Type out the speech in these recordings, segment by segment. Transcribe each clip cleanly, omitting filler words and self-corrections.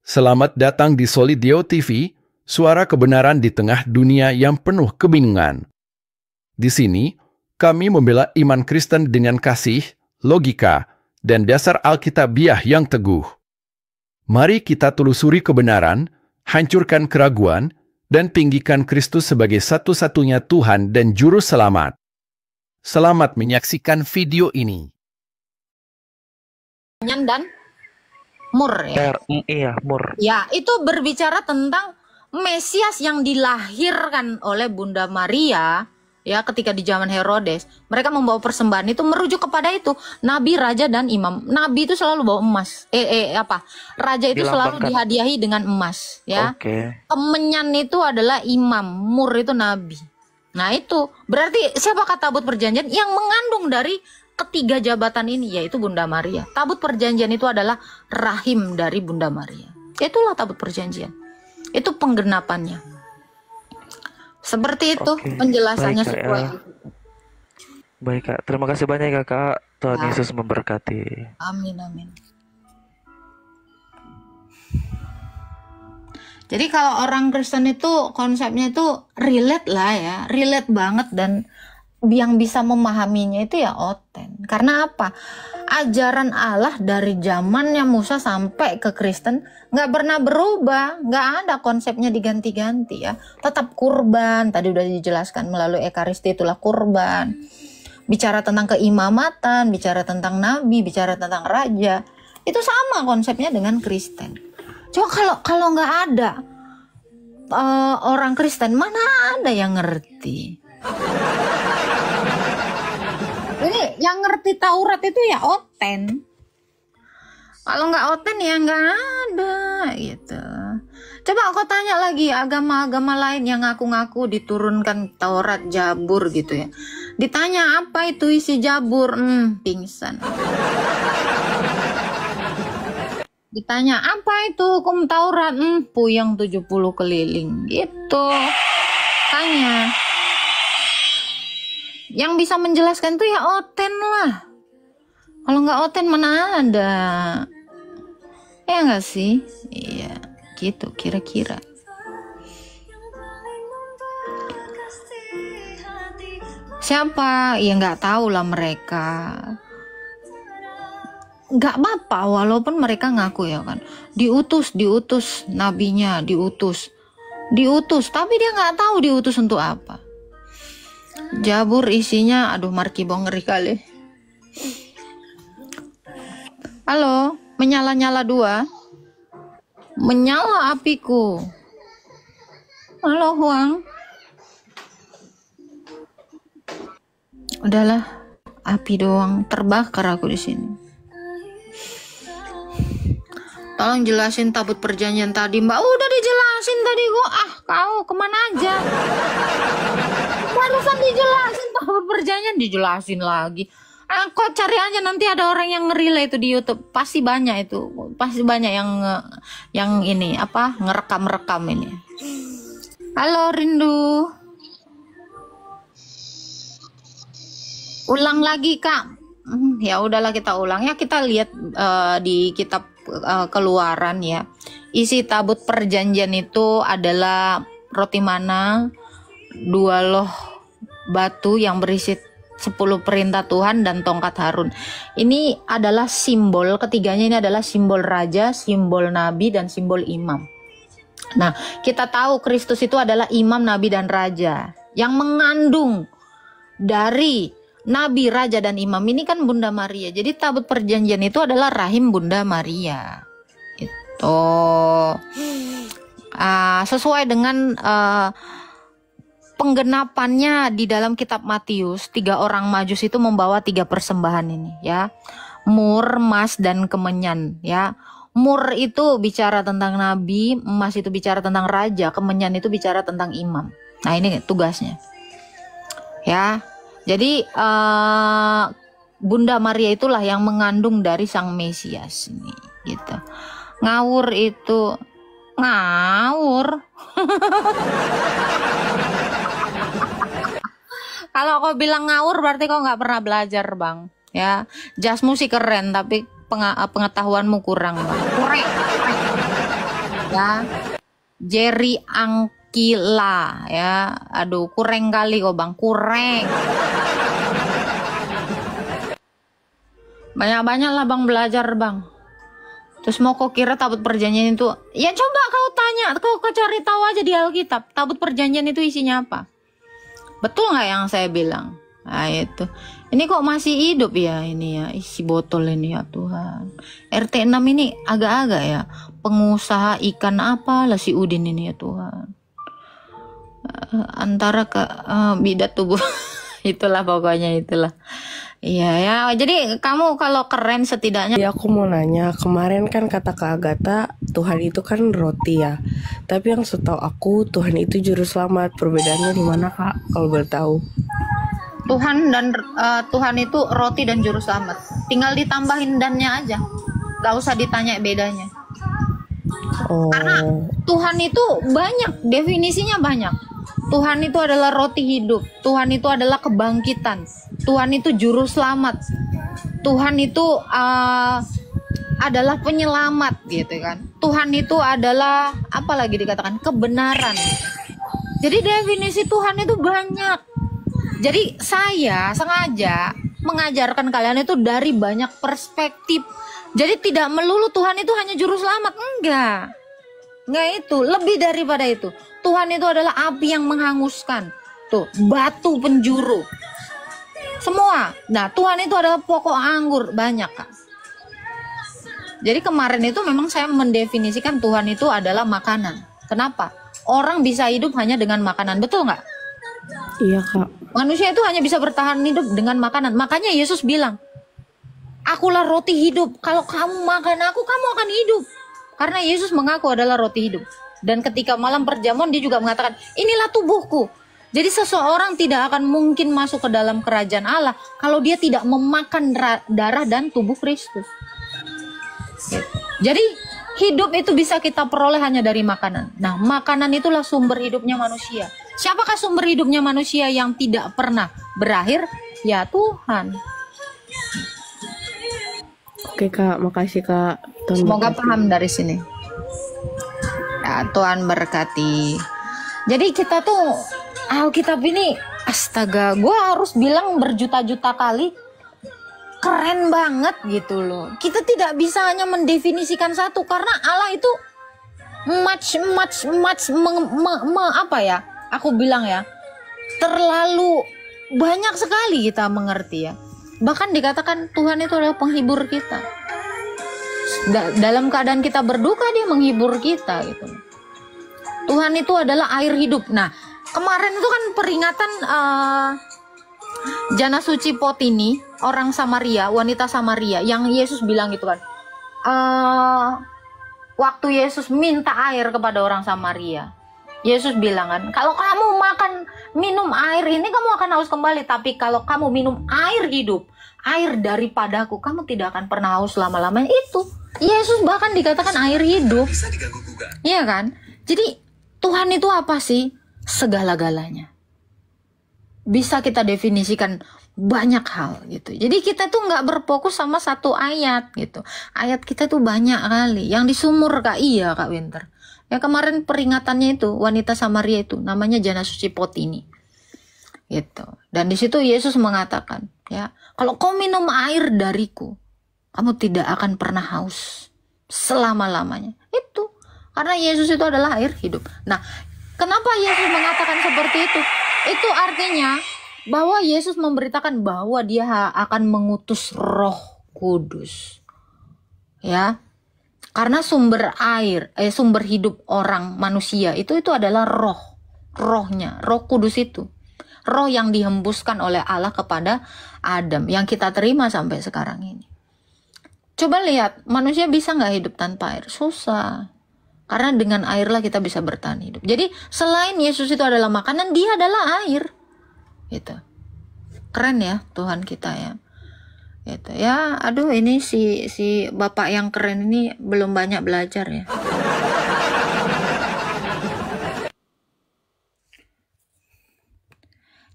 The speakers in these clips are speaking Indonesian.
Selamat datang di Solidio TV, suara kebenaran di tengah dunia yang penuh kebingungan. Di sini, kami membela iman Kristen dengan kasih, logika, dan dasar Alkitabiah yang teguh. Mari kita telusuri kebenaran, hancurkan keraguan, dan tinggikan Kristus sebagai satu-satunya Tuhan dan Juru Selamat. Selamat menyaksikan video ini. Dan Mur ya. Iya, Mur. Ya, itu berbicara tentang Mesias yang dilahirkan oleh Bunda Maria ya ketika di zaman Herodes. Mereka membawa persembahan itu merujuk kepada itu. Nabi, raja dan imam. Nabi itu selalu bawa emas. Raja itu selalu dihadiahi dengan emas ya. Kemenyan itu adalah imam, Mur itu nabi. Nah, itu berarti siapakah tabut perjanjian yang mengandung dari ketiga jabatan ini, yaitu Bunda Maria. Tabut perjanjian itu adalah rahim dari Bunda Maria. Itulah tabut perjanjian. Itu penggenapannya. Seperti itu penjelasannya. Baik, sesuai. Baik, Kak. Terima kasih banyak, Kak. Tuhan Yesus memberkati. Amin, amin. Jadi kalau orang Kristen itu konsepnya itu relate lah ya. Relate banget, dan yang bisa memahaminya itu ya Oten. Karena apa? Ajaran Allah dari zamannya Musa sampai ke Kristen nggak pernah berubah, nggak ada konsepnya diganti-ganti ya. Tetap kurban, tadi udah dijelaskan melalui Ekaristi, itulah kurban. Bicara tentang keimamatan, bicara tentang nabi, bicara tentang raja, itu sama konsepnya dengan Kristen. Coba kalau nggak ada orang Kristen, mana ada yang ngerti? Jadi yang ngerti Taurat itu ya Oten. Kalau nggak Oten ya nggak ada gitu. Coba aku tanya lagi agama-agama lain yang ngaku-ngaku diturunkan Taurat, Jabur gitu ya. Ditanya apa itu isi Jabur, pingsan. Ditanya apa itu hukum Taurat, puyeng 70 keliling gitu. Tanya. Yang bisa menjelaskan tuh ya Oten lah. Kalau nggak Oten mana ada. Ya nggak sih? Iya, gitu kira-kira. Siapa? Ya nggak tahu lah mereka. Nggak apa-apa walaupun mereka ngaku ya kan. Diutus nabinya, diutus. Tapi dia nggak tahu diutus untuk apa. Jabur isinya, aduh Markibo ngeri kali. Halo, menyala-nyala 2. Menyala apiku. Halo Huang. Udahlah, api doang, terbakar aku di sini. Tolong jelasin tabut perjanjian tadi, Mbak. Udah dijelasin tadi kok. Kau kemana aja? Barusan dijelasin tabut perjanjian, dijelasin lagi. Kok cari aja, nanti ada orang yang nge-relay itu di YouTube. Pasti banyak itu. Pasti banyak yang ini apa ngerekam ini. Halo Rindu. Ulang lagi, Kak. Ya udahlah kita ulang ya. Kita lihat di kitab Keluaran ya. Isi tabut perjanjian itu adalah roti mana, 2 loh batu yang berisi 10 perintah Tuhan, dan tongkat Harun. Ini adalah simbol, ketiganya ini adalah simbol raja, simbol nabi, dan simbol imam. Nah, kita tahu Kristus itu adalah imam, nabi, dan raja. Yang mengandung dari nabi, raja, dan imam ini kan Bunda Maria. Jadi tabut perjanjian itu adalah rahim Bunda Maria. Itu sesuai dengan penggenapannya di dalam kitab Matius. 3 orang Majus itu membawa 3 persembahan ini ya. Mur, emas, dan kemenyan ya. Mur itu bicara tentang nabi, emas itu bicara tentang raja, kemenyan itu bicara tentang imam. Nah, ini tugasnya ya. Jadi Bunda Maria itulah yang mengandung dari Sang Mesias ini gitu. Ngawur itu ngawur. Kalau kau bilang ngawur berarti kau nggak pernah belajar, Bang. Ya, jasmu sih keren tapi pengetahuanmu kurang, Bang. Kurang. Ya, Jerry Angkila ya. Aduh, kurang kali kok Bang, kurang. Banyak-banyak lah Bang belajar Bang. Terus mau kau kira tabut perjanjian itu? Ya coba kau tanya, kau cari tahu aja di Alkitab. Tabut perjanjian itu isinya apa? Betul nggak yang saya bilang? Nah itu. Ini kok masih hidup ya ini ya, isi botol ini ya Tuhan. RT 6 ini agak-agak ya. Pengusaha ikan apa lah si Udin ini ya Tuhan. Antara ke bidat tubuh. Itulah pokoknya itulah. Iya ya, jadi kamu kalau keren setidaknya. Ya aku mau nanya, kemarin kan kata Kak Agatha Tuhan itu kan roti ya. Tapi yang setahu aku Tuhan itu juru selamat. Perbedaannya di mana Kak? Kalau boleh tahu. Tuhan itu roti dan juru selamat. Tinggal ditambahin dannya aja. Gak usah ditanya bedanya. Oh. Karena Tuhan itu banyak, definisinya banyak. Tuhan itu adalah roti hidup. Tuhan itu adalah kebangkitan. Tuhan itu juru selamat. Tuhan itu adalah penyelamat gitu kan. Tuhan itu adalah apa lagi dikatakan, kebenaran. Jadi definisi Tuhan itu banyak. Jadi saya sengaja mengajarkan kalian itu dari banyak perspektif. Jadi tidak melulu Tuhan itu hanya juru selamat, enggak itu, lebih daripada itu. Tuhan itu adalah api yang menghanguskan. Tuh, batu penjuru. Semua. Nah, Tuhan itu adalah pokok anggur, banyak Kak. Jadi kemarin itu memang saya mendefinisikan Tuhan itu adalah makanan. Kenapa? Orang bisa hidup hanya dengan makanan, betul nggak? Iya Kak. Manusia itu hanya bisa bertahan hidup dengan makanan. Makanya Yesus bilang, akulah roti hidup. Kalau kamu makan aku, kamu akan hidup. Karena Yesus mengaku adalah roti hidup. Dan ketika malam perjamuan dia juga mengatakan, inilah tubuhku. Jadi seseorang tidak akan mungkin masuk ke dalam kerajaan Allah kalau dia tidak memakan darah dan tubuh Kristus. Jadi hidup itu bisa kita peroleh hanya dari makanan. Nah, makanan itulah sumber hidupnya manusia. Siapakah sumber hidupnya manusia yang tidak pernah berakhir? Ya Tuhan. Oke Kak, makasih Kak. Tuhan Semoga berkati. paham dari sini. Ya, Tuhan berkati. Jadi kita tuh Alkitab ini, astaga, gue harus bilang berjuta-juta kali, keren banget gitu loh. Kita tidak bisa hanya mendefinisikan satu, karena Allah itu apa ya? Aku bilang ya, terlalu banyak sekali kita mengerti ya. Bahkan dikatakan Tuhan itu adalah penghibur kita. Dalam keadaan kita berduka dia menghibur kita gitu. Tuhan itu adalah air hidup. Nah, kemarin itu kan peringatan Jana Suci Potini, orang Samaria, wanita Samaria, yang Yesus bilang gitu kan. Waktu Yesus minta air kepada orang Samaria, Yesus bilang kan, kalau kamu minum air ini kamu akan haus kembali, tapi kalau kamu minum air hidup, air daripadaku, kamu tidak akan pernah haus lama-lamanya. Itu Yesus bahkan dikatakan air hidup. Iya kan? Jadi Tuhan itu apa sih? Segala-galanya. Bisa kita definisikan banyak hal gitu. Jadi kita tuh nggak berfokus sama satu ayat gitu. Ayat kita tuh banyak kali. Yang di sumur Kak, iya Kak Winter. Ya kemarin peringatannya itu wanita Samaria itu namanya Jana Suci Potini. Gitu. Dan di situ Yesus mengatakan, ya, kalau kau minum air dariku, kamu tidak akan pernah haus selama-lamanya. Itu karena Yesus itu adalah air hidup. Nah, kenapa Yesus mengatakan seperti itu? Itu artinya bahwa Yesus memberitakan bahwa dia akan mengutus Roh Kudus. Ya. Karena sumber air, sumber hidup orang manusia itu adalah rohnya, Roh Kudus itu. Roh yang dihembuskan oleh Allah kepada Adam, yang kita terima sampai sekarang ini. Coba lihat, manusia bisa nggak hidup tanpa air? Susah. Karena dengan airlah kita bisa bertahan hidup. Jadi selain Yesus itu adalah makanan, dia adalah air. Gitu. Keren ya Tuhan kita ya. Gitu ya. Aduh, ini si Bapak yang keren ini belum banyak belajar ya.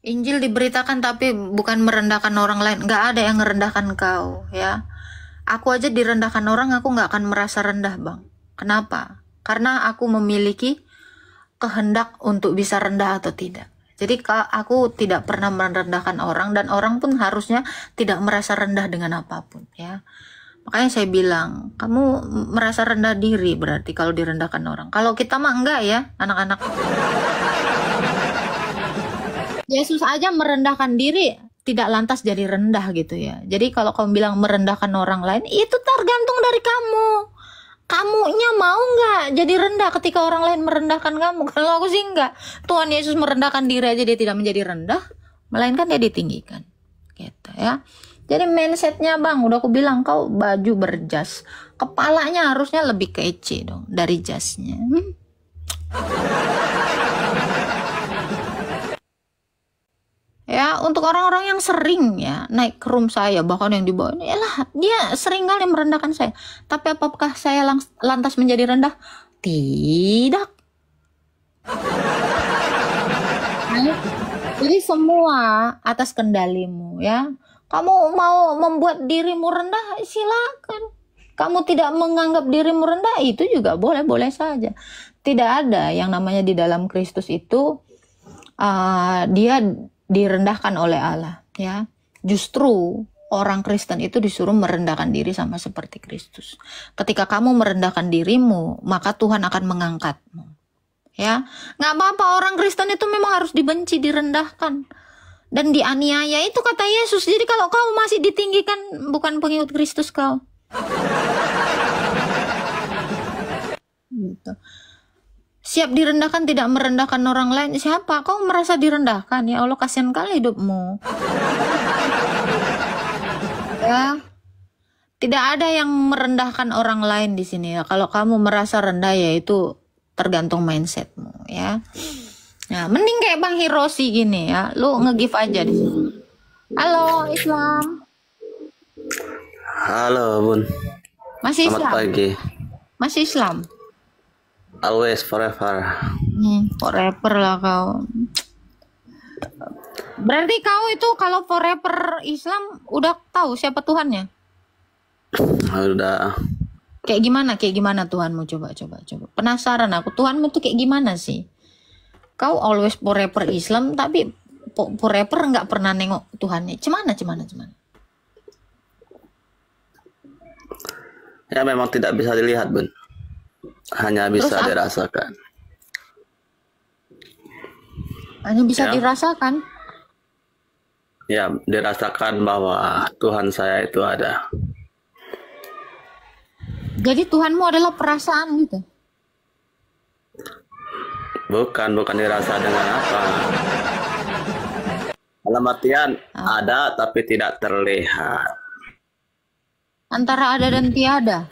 Injil diberitakan tapi bukan merendahkan orang lain. Nggak ada yang merendahkan kau ya. Aku aja direndahkan orang, aku nggak akan merasa rendah bang. Kenapa? karena aku memiliki kehendak untuk bisa rendah atau tidak. Jadi aku tidak pernah merendahkan orang, dan orang pun harusnya tidak merasa rendah dengan apapun, ya. Makanya saya bilang, kamu merasa rendah diri berarti kalau direndahkan orang. Kalau kita mah enggak ya, anak-anak. Yesus aja merendahkan diri, tidak lantas jadi rendah gitu ya. Jadi kalau kamu bilang merendahkan orang lain, itu tergantung dari kamu. Kamunya mau nggak jadi rendah ketika orang lain merendahkan kamu? Kalau aku sih enggak. Tuhan Yesus merendahkan diri aja dia tidak menjadi rendah, melainkan dia ditinggikan. Gitu ya. Jadi mindsetnya bang, udah aku bilang kau baju berjas, kepalanya harusnya lebih kece dong dari jasnya. Ya, untuk orang-orang yang sering ya naik ke room saya, bahkan yang di bawah ini, yalah, dia sering kali merendahkan saya. Tapi apakah saya lantas menjadi rendah? Tidak. Jadi semua atas kendalimu ya. Kamu mau membuat dirimu rendah, silakan. Kamu tidak menganggap dirimu rendah, itu juga boleh-boleh saja. Tidak ada yang namanya di dalam Kristus itu dia direndahkan oleh Allah ya. Justru orang Kristen itu disuruh merendahkan diri sama seperti Kristus. Ketika kamu merendahkan dirimu, maka Tuhan akan mengangkatmu. Ya, nggak apa-apa, orang Kristen itu memang harus dibenci, direndahkan dan dianiaya, itu kata Yesus. Jadi kalau kau masih ditinggikan, bukan pengikut Kristus kau. Gitu. Siap direndahkan, tidak merendahkan orang lain. Siapa? Kau merasa direndahkan? Ya Allah, kasihan kali hidupmu. Ya, tidak ada yang merendahkan orang lain di sini ya. Kalau kamu merasa rendah, ya itu tergantung mindsetmu ya. Nah, mending kayak Bang Hiroshi gini ya, lu nge-give aja di sini. Halo Islam. Halo Bun. Masih Selamat Islam? pagi. Masih Islam? Always forever. Forever lah kau. Berarti kau itu kalau forever Islam udah tahu siapa Tuhannya? Udah. Kayak gimana Tuhanmu? Coba. Penasaran aku, Tuhanmu tuh kayak gimana sih? Kau always forever Islam, tapi forever nggak pernah nengok Tuhannya. Cemana? Ya memang tidak bisa dilihat Bun. Hanya bisa Terus dirasakan. Hanya bisa Ya. dirasakan. Ya, dirasakan bahwa Tuhan saya itu ada. Jadi Tuhanmu adalah perasaan gitu? Bukan dirasa dengan apa. Dalam artian ada tapi tidak terlihat. Antara ada dan tiada.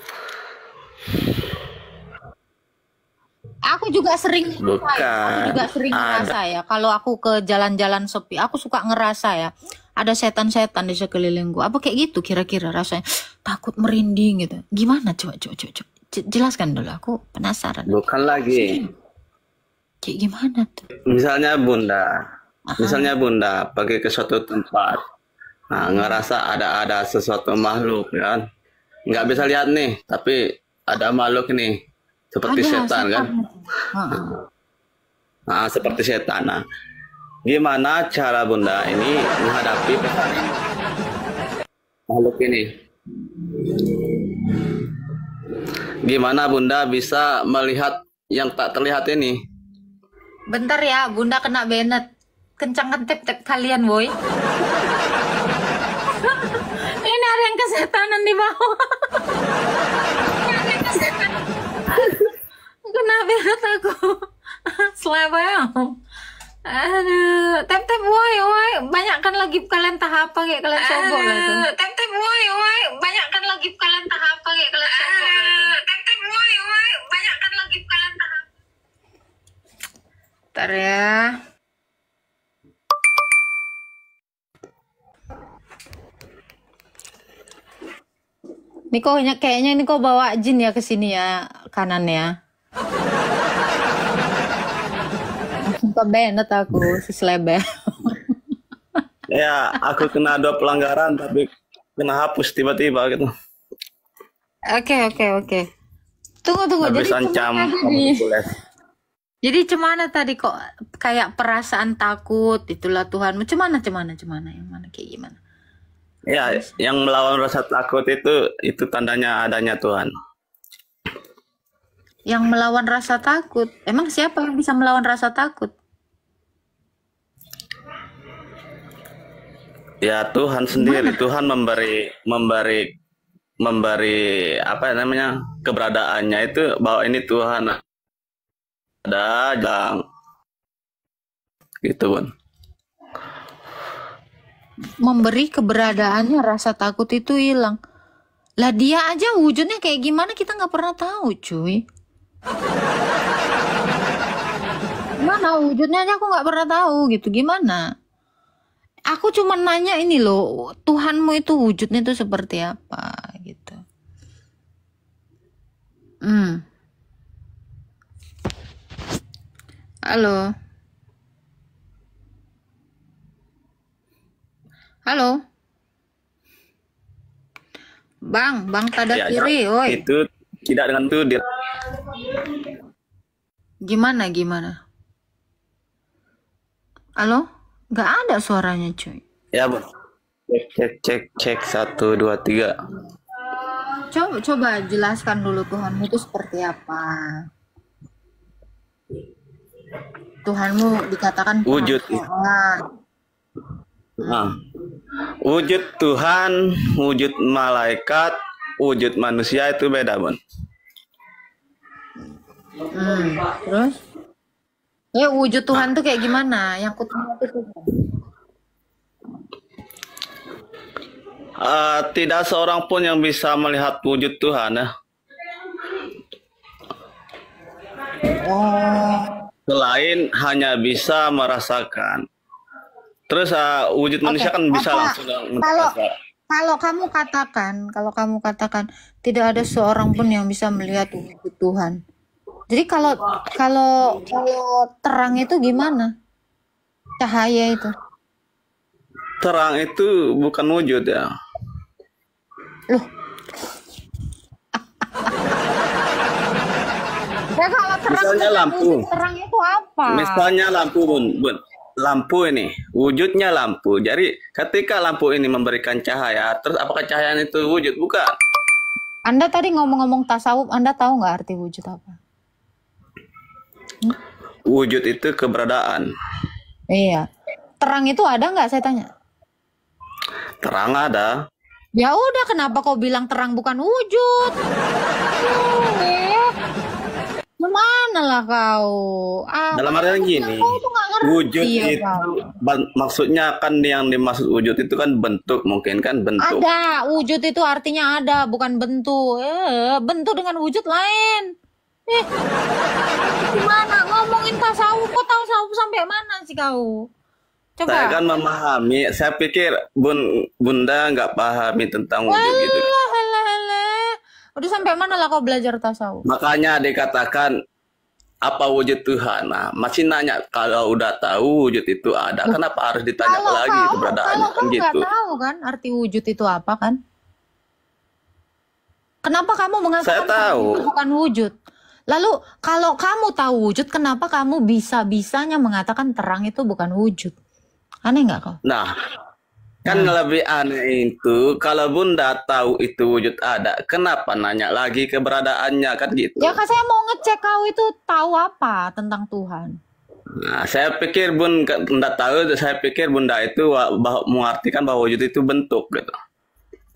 Aku juga sering ngerasa ya. Kalau aku ke jalan-jalan sepi, aku suka ngerasa ya, ada setan-setan di sekelilingku. Apa kayak gitu kira-kira rasanya? Takut, merinding gitu. Gimana? Coba. Jelaskan dulu, aku penasaran. Bukan lagi. Kayak gimana tuh? Misalnya Bunda pergi ke suatu tempat. Nah, ngerasa ada sesuatu makhluk kan. Nggak bisa lihat nih, tapi ada makhluk nih. Seperti setan kan. Nah, seperti setan. Nah, gimana cara Bunda ini menghadapi pesan ini? Makhluk ini? Gimana Bunda bisa melihat yang tak terlihat ini? Bentar ya, Bunda kena Bennett. Kencangkan tap-tap kalian, boy. Ini ada yang kesetanan di bawah. Ada yang kesetanan. Kena Bennett aku. Selebel. Aduh, tap-tap woi. Banyakkan lagi kalian tahap kayak kalian sogok lah tuh. Tap-tap woi. Banyakkan lagi kalian tahap kayak kalian sogok lah tuh. Tap-tap woi. Banyakkan lagi kalian tahap. Bentar ya. Niko kayaknya Niko bawa jin ya ke sini ya, kanannya. Langsung ke Bennett aku, si selebel. Ya, aku kena 2 pelanggaran tapi kena hapus tiba-tiba gitu. Oke. Tunggu. habis Jadi ancam cemana kamu tadi? tulis. Jadi cemana tadi kok kayak perasaan takut itulah Tuhanmu. Cemana yang mana kayak gimana? Ya, yang melawan rasa takut itu tandanya adanya Tuhan. Yang melawan rasa takut. Emang siapa yang bisa melawan rasa takut? Ya Tuhan sendiri. Tuhan memberi apa namanya keberadaannya itu bahwa ini Tuhan ada yang gitu Bun. Memberi keberadaannya rasa takut itu hilang. Lah dia aja wujudnya kayak gimana kita nggak pernah tahu cuy. Gimana wujudnya aja aku nggak pernah tahu gitu. Gimana? Aku cuma nanya ini loh, Tuhanmu itu wujudnya itu seperti apa gitu. Halo. Halo. Bang tada Ya, kiri, oi. itu tidak dengan itu dia. Gimana? Halo? Nggak ada suaranya cuy. Ya Bun. Cek 1 2 3. Coba jelaskan dulu Tuhanmu itu seperti apa. Tuhanmu dikatakan Wujud. Tuhan. Nah, wujud Tuhan, wujud malaikat, wujud manusia itu beda Bun. Terus? Ya wujud Tuhan tuh kayak gimana? Yang kutemu itu Tuhan. Tidak seorang pun yang bisa melihat wujud Tuhan ya. Selain hanya bisa merasakan. Terus wujud manusia kan bisa langsung merasa. Kalau kamu katakan tidak ada seorang pun yang bisa melihat wujud Tuhan. Jadi kalau terang itu gimana? Cahaya itu. Terang itu bukan wujud ya. Loh. Ya kalau terang Misalnya itu lampu. Terang itu apa? Misalnya lampu Bun. Lampu ini wujudnya lampu. Jadi ketika lampu ini memberikan cahaya, terus apakah cahaya itu wujud? Bukan. Anda tadi ngomong-ngomong tasawuf, Anda tahu nggak arti wujud apa? Wujud itu keberadaan. Iya. Terang itu ada nggak saya tanya? Terang ada. Ya udah, kenapa kau bilang terang bukan wujud? Gimana lah kau? Dalam artian gini, Kau tuh nggak ngerti wujud ya, itu maksudnya kan yang dimaksud wujud itu kan bentuk, mungkin kan bentuk. Ada, wujud itu artinya ada, bukan bentuk. Bentuk dengan wujud lain. Gimana ngomongin tasawuf? Kok tasawuf sampai mana sih kau? Coba. Saya kan memahami. Saya pikir Bunda nggak pahami tentang wujud gitu. Udah sampai mana lah kau belajar tasawuf? Makanya dikatakan apa wujud Tuhan. Nah, masih nanya kalau udah tahu wujud itu ada, kenapa harus ditanya lagi keberadaannya kan Kalau gitu. nggak tahu kan arti wujud itu apa kan? Kenapa kamu mengatakan Saya tahu. itu bukan wujud? Lalu kalau kamu tahu wujud, kenapa kamu bisa-bisanya mengatakan terang itu bukan wujud? Aneh nggak kau? Nah, kan lebih aneh itu kalau Bunda tahu itu wujud ada, kenapa nanya lagi keberadaannya kan gitu. Ya kan saya mau ngecek kau itu tahu apa tentang Tuhan. Nah, saya pikir Bunda tahu, saya pikir Bunda itu mengartikan bahwa wujud itu bentuk gitu.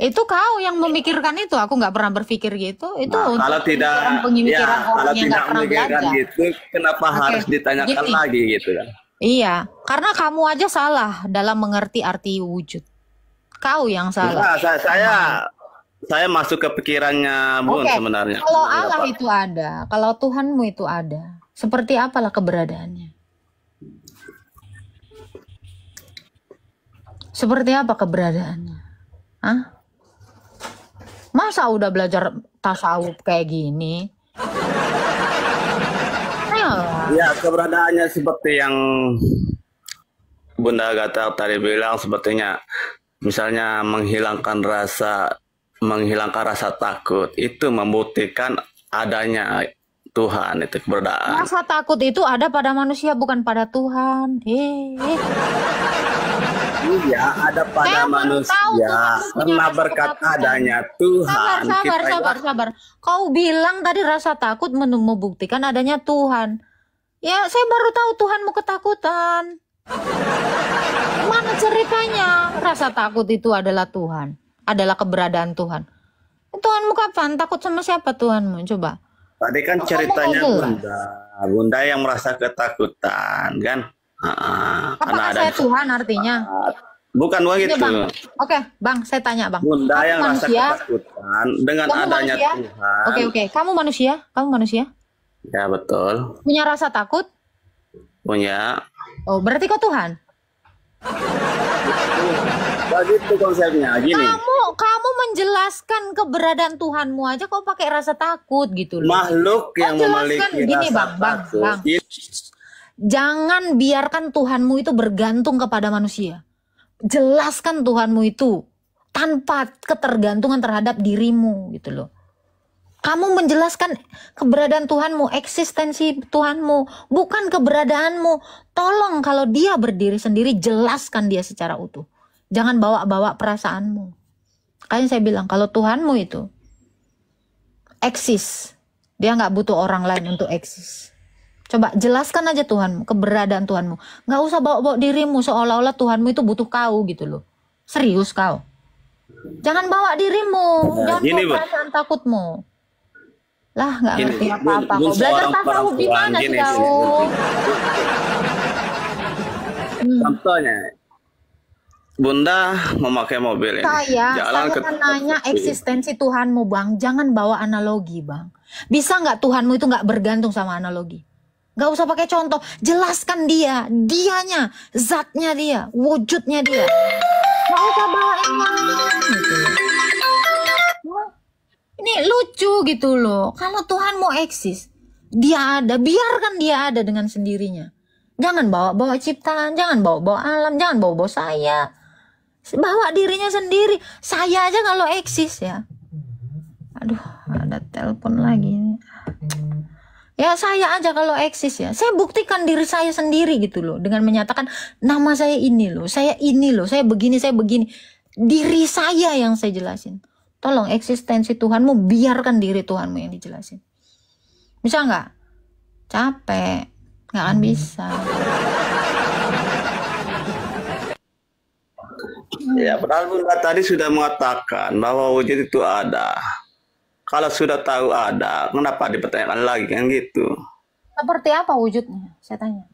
Itu kau yang memikirkan itu, aku nggak pernah berpikir gitu. Itu Nah, untuk kalau tidak, pemikiran ya, orang kalau yang tidak nggak pernah memikirkan belajar. gitu, kenapa harus ditanyakan gini. lagi gitu kan? Iya, karena kamu aja salah dalam mengerti arti wujud. Kau yang salah. Nah, saya masuk ke pikirannya Bun Oke, sebenarnya. kalau Ya, Allah Pak. itu ada, kalau Tuhanmu itu ada, seperti apalah keberadaannya? Seperti apa keberadaannya? Hah? Masa udah belajar tasawuf kayak gini? Ayolah. Ya, keberadaannya seperti yang Bunda Agatha tadi bilang, sepertinya misalnya menghilangkan rasa takut, itu membuktikan adanya Tuhan itu keberadaan. Rasa takut itu ada pada manusia bukan pada Tuhan. Iya, ada pada Saya baru tahu manusia Tuhan punya karena rasa berkat ketakutan. adanya Tuhan Sabar. Kau bilang tadi rasa takut membuktikan adanya Tuhan. Ya, saya baru tahu Tuhanmu ketakutan. Mana ceritanya? Rasa takut itu adalah Tuhan, adalah keberadaan Tuhan. Tuhanmu kapan? Takut sama siapa Tuhanmu? Coba. Tadi kan ceritanya Bunda yang merasa ketakutan kan? Apakah saya Tuhan artinya? Bukan begitu. Bang. Oke, Bang, saya tanya, Bang. Bunda Kamu yang merasa manusia? ketakutan dengan Kamu adanya manusia? Tuhan. Oke. Kamu manusia? Ya betul. Punya rasa takut? Punya. Oh, berarti kau Tuhan? Begitu konsepnya. Gini. Kamu menjelaskan keberadaan Tuhanmu aja kau pakai rasa takut gitu loh. Makhluk yang memiliki gini, rasa Bang. takut. Jangan biarkan Tuhanmu itu bergantung kepada manusia. Jelaskan Tuhanmu itu tanpa ketergantungan terhadap dirimu gitu loh. Kamu menjelaskan keberadaan Tuhanmu, eksistensi Tuhanmu, bukan keberadaanmu. Tolong kalau dia berdiri sendiri, jelaskan dia secara utuh. Jangan bawa-bawa perasaanmu. Kayaknya saya bilang, kalau Tuhanmu itu eksis, dia nggak butuh orang lain untuk eksis. Coba jelaskan aja Tuhanmu, keberadaan Tuhanmu. Nggak usah bawa-bawa dirimu seolah-olah Tuhanmu itu butuh kau gitu loh. Serius kau. Jangan bawa dirimu, jangan bawa perasaan takutmu. Lah nggak ngerti apa-apa kau. Belajar tasawuf di mana sih kau? Contohnya, Bunda memakai mobil ini. Saya kan nanya eksistensi Tuhanmu, Bang. Jangan bawa analogi, Bang. Bisa nggak Tuhanmu itu nggak bergantung sama analogi? Nggak usah pakai contoh. Jelaskan dia, dianya, zatnya dia, wujudnya dia. Nggak usah bawa yang lain gitu. Ini lucu gitu loh. Kalau Tuhanmu eksis, dia ada, biarkan dia ada dengan sendirinya. Jangan bawa-bawa ciptaan, jangan bawa-bawa alam, jangan bawa-bawa saya. Bawa dirinya sendiri. Saya aja kalau eksis ya. Aduh, ada telepon lagi. Ya saya aja kalau eksis ya. Saya buktikan diri saya sendiri gitu loh. Dengan menyatakan nama saya ini loh. Saya ini loh. Saya begini, saya begini. Diri saya yang saya jelasin. Tolong eksistensi Tuhanmu, biarkan diri Tuhanmu yang dijelasin. Bisa nggak? Capek. Nggak akan bisa. Ya, padahal Bunda tadi sudah mengatakan bahwa wujud itu ada. Kalau sudah tahu ada, kenapa dipertanyakan lagi kan gitu? Seperti apa wujudnya? Saya tanya.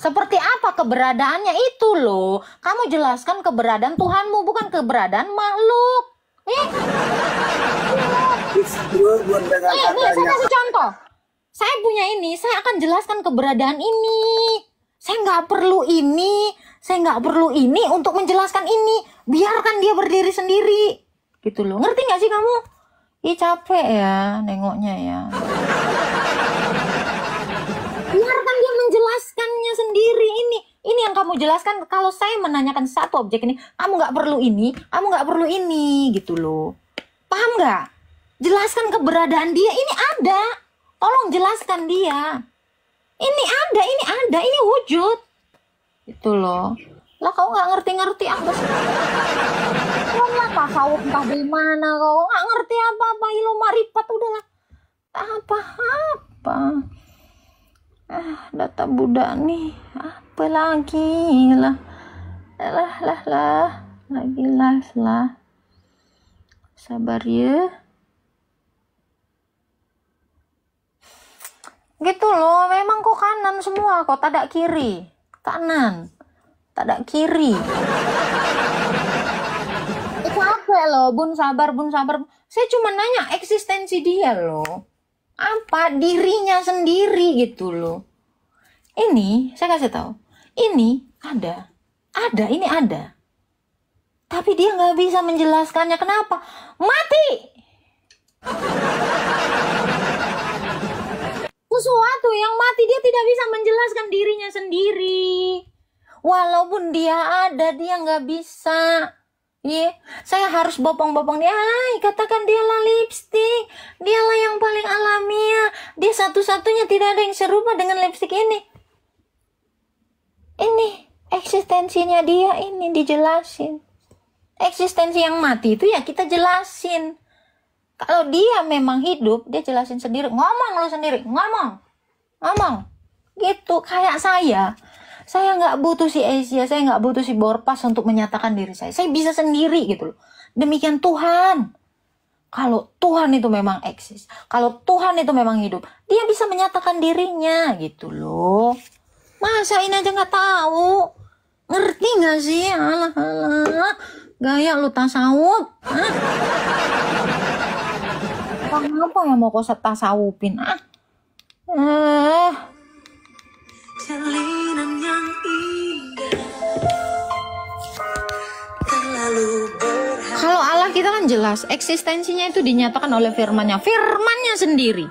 Seperti apa keberadaannya itu loh? Kamu jelaskan keberadaan Tuhanmu, bukan keberadaan makhluk. Saya kasih contoh. Saya punya ini, saya akan jelaskan keberadaan ini. Saya nggak perlu ini, saya nggak perlu ini untuk menjelaskan ini. Biarkan dia berdiri sendiri, gitu loh. Ngerti nggak sih kamu? Ih capek ya nengoknya ya. Biarkan dia menjelaskannya sendiri ini. Ini yang kamu jelaskan. Kalau saya menanyakan satu objek ini, kamu nggak perlu ini, kamu nggak perlu ini, gitu loh. Paham nggak? Jelaskan keberadaan dia. Ini ada. Tolong jelaskan dia. Ini ada, ini wujud. Itu loh. Lah kau nggak ngerti-ngerti apa sih? Kau lah tasawuf entah dari mana kau nggak ngerti apa-apa. Ilo maripat udahlah. Apa-apa. Data Buddha nih. Apa lagi lah. Lagi lah. Sabar ya. Gitu loh, memang kok kanan semua, kok tak ada kiri. Kanan, tak ada kiri. Capek loh, bun sabar. Saya cuma nanya eksistensi dia loh. Apa dirinya sendiri gitu loh. Ini, saya kasih tahu. Ini ada. Ini ada. Tapi dia nggak bisa menjelaskannya. Kenapa? Mati! Sesuatu yang mati dia tidak bisa menjelaskan dirinya sendiri. Walaupun dia ada, dia nggak bisa. Iya, saya harus bopong-bopong dia. Hai, katakan dialah lipstik. Dialah yang paling alamiah. Dia satu-satunya, tidak ada yang serupa dengan lipstik ini. Ini eksistensinya dia, ini dijelasin. Eksistensi yang mati itu ya kita jelasin. Kalau dia memang hidup, dia jelasin sendiri. Ngomong lu sendiri, ngomong. Gitu, kayak saya. Saya nggak butuh si Asia, saya nggak butuh si Borpas untuk menyatakan diri saya. Saya bisa sendiri gitu loh. Demikian Tuhan. Kalau Tuhan itu memang eksis, kalau Tuhan itu memang hidup, dia bisa menyatakan dirinya gitu loh. Masa ini aja nggak tahu? Ngerti nggak sih? Alah, gaya lu tasawuf. Apa yang mau kau tasawufin? Jalinan yang indah terlalu berharga. Kalau Allah kita kan jelas eksistensinya itu dinyatakan oleh firman-Nya sendiri.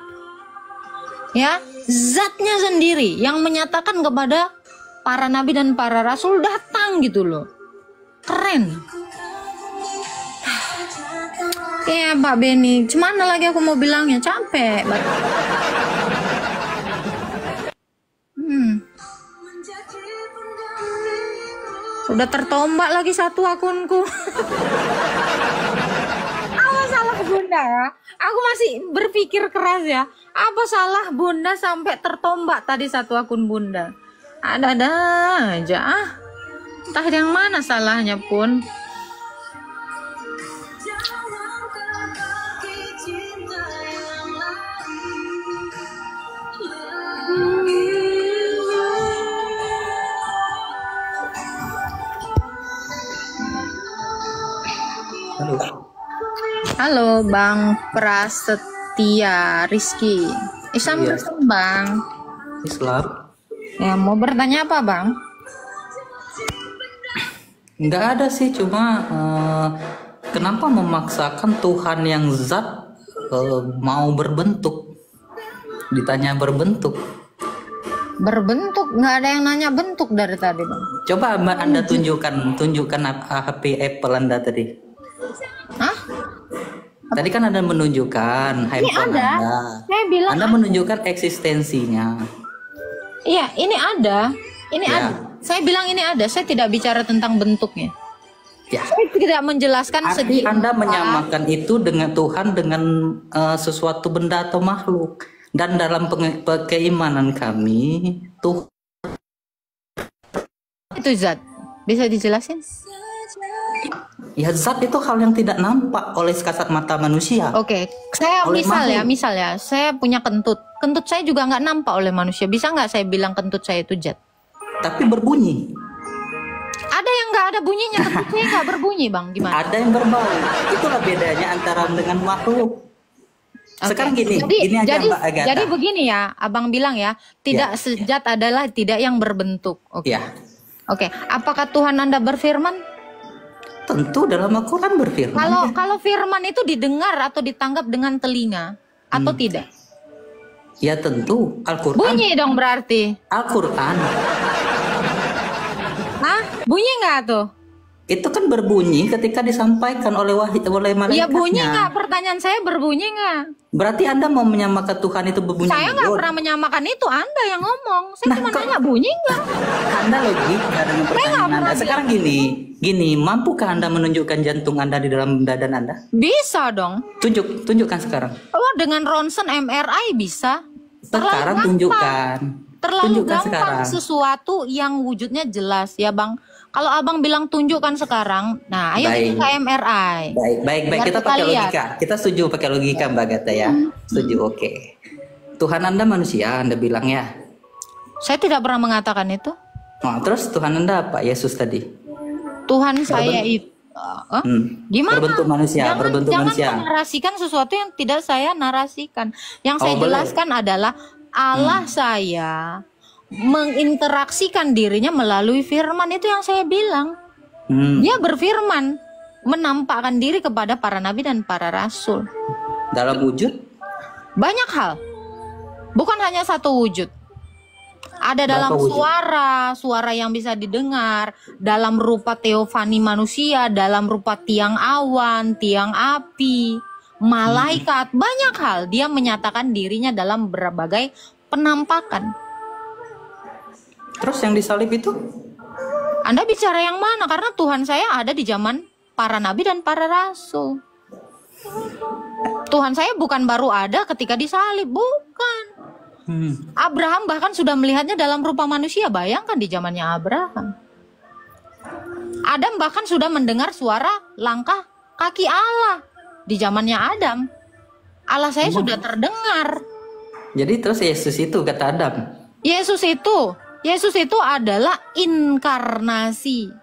Ya, zatnya sendiri yang menyatakan kepada para nabi dan para rasul datang gitu loh. Keren. Ya Pak Beni, cuman lagi aku mau bilangnya capek. Udah tertombak lagi satu akunku. Apa salah Bunda ya? Aku masih berpikir keras ya. Apa salah Bunda sampai tertombak tadi satu akun Bunda? Ada-ada aja Entah yang mana salahnya pun. Halo Bang Prasetya Rizky. Islam Iya. Kristen Bang. Islam? Ya mau bertanya apa Bang? Nggak ada sih, cuma kenapa memaksakan Tuhan yang zat mau berbentuk? Ditanya berbentuk. Berbentuk, nggak ada yang nanya bentuk dari tadi Bang. Coba Anda tunjukkan HP Apple Anda tadi. Hah? Tadi kan Anda menunjukkan handphone ada. Anda. Saya bilang Anda menunjukkan eksistensinya. iya, ini ada. Ini Ya. ada. Saya bilang ini ada. Saya tidak bicara tentang bentuknya. Ya. Saya tidak menjelaskan Arti segi Anda apa. menyamakan itu dengan Tuhan dengan sesuatu benda atau makhluk. Dan dalam keimanan kami, Tuhan Itu zat. Bisa dijelasin? ya zat itu hal yang tidak nampak oleh kasat mata manusia. Oke, saya Oleh misal ya, saya punya kentut. Kentut saya juga nggak nampak oleh manusia. Bisa nggak saya bilang kentut saya itu zat? Tapi berbunyi. Ada yang nggak ada bunyinya, kentut saya nggak berbunyi Bang. Gimana? Ada yang berbau. Itulah bedanya antara dengan makhluk. Oke. Sekarang gini aja Mbak Agatha. Jadi begini ya, Abang bilang ya, tidak sejat adalah tidak yang berbentuk. Oke. Ya, Oke, apakah Tuhan Anda berfirman? tentu dalam Al-Quran berfirman. Kalau firman itu didengar atau ditanggap dengan telinga atau tidak? Ya tentu Al-Quran. Bunyi dong berarti. Al-Quran Hah? Bunyi nggak tuh? itu kan berbunyi ketika disampaikan oleh malaikatnya. Ya bunyi nggak? Pertanyaan saya berbunyi nggak? Berarti Anda mau menyamakan Tuhan itu berbunyi? Saya nggak Yod. pernah menyamakan itu. Anda yang ngomong. Saya Nah, cuma kok- nanya bunyi nggak? Anda logika dengan pertanyaan Anda. Sekarang gini, mampukah Anda menunjukkan jantung Anda di dalam dada Anda? Bisa dong. Tunjukkan sekarang. Oh, dengan ronsen MRI bisa. Sekarang gampang. tunjukkan. Terlalu Tunjukkan gampang sekarang. sesuatu yang wujudnya jelas ya Bang. Kalau Abang bilang tunjukkan sekarang, nah ayo Baik. kita ke MRI. Baik. Biar Kita kita pakai lihat. logika. Kita setuju pakai logika, Mbak Agatha ya. Setuju, oke. Tuhan Anda manusia, Anda bilang ya. Saya tidak pernah mengatakan itu. Nah, terus Tuhan Anda apa? Yesus tadi. Tuhan saya itu gimana? Berbentuk manusia, berbentuk jangan manusia. menarasikan sesuatu yang tidak saya narasikan. Yang saya boleh. jelaskan adalah Allah saya menginteraksikan dirinya melalui firman, itu yang saya bilang. Dia berfirman, menampakkan diri kepada para nabi dan para rasul. Dalam wujud Banyak hal. Bukan hanya satu wujud. Ada dalam Berapa wujud? suara yang bisa didengar, dalam rupa teofani manusia, dalam rupa tiang awan, tiang api, malaikat, banyak hal. Dia menyatakan dirinya dalam berbagai penampakan. Terus yang disalib itu? Anda bicara yang mana? Karena Tuhan saya ada di zaman para nabi dan para rasul. Tuhan saya bukan baru ada ketika disalib, bukan. Abraham bahkan sudah melihatnya dalam rupa manusia. Bayangkan di zamannya Abraham. Adam bahkan sudah mendengar suara langkah kaki Allah di zamannya Adam. Allah saya sudah terdengar. Jadi terus Yesus itu kata Adam. Yesus itu adalah inkarnasi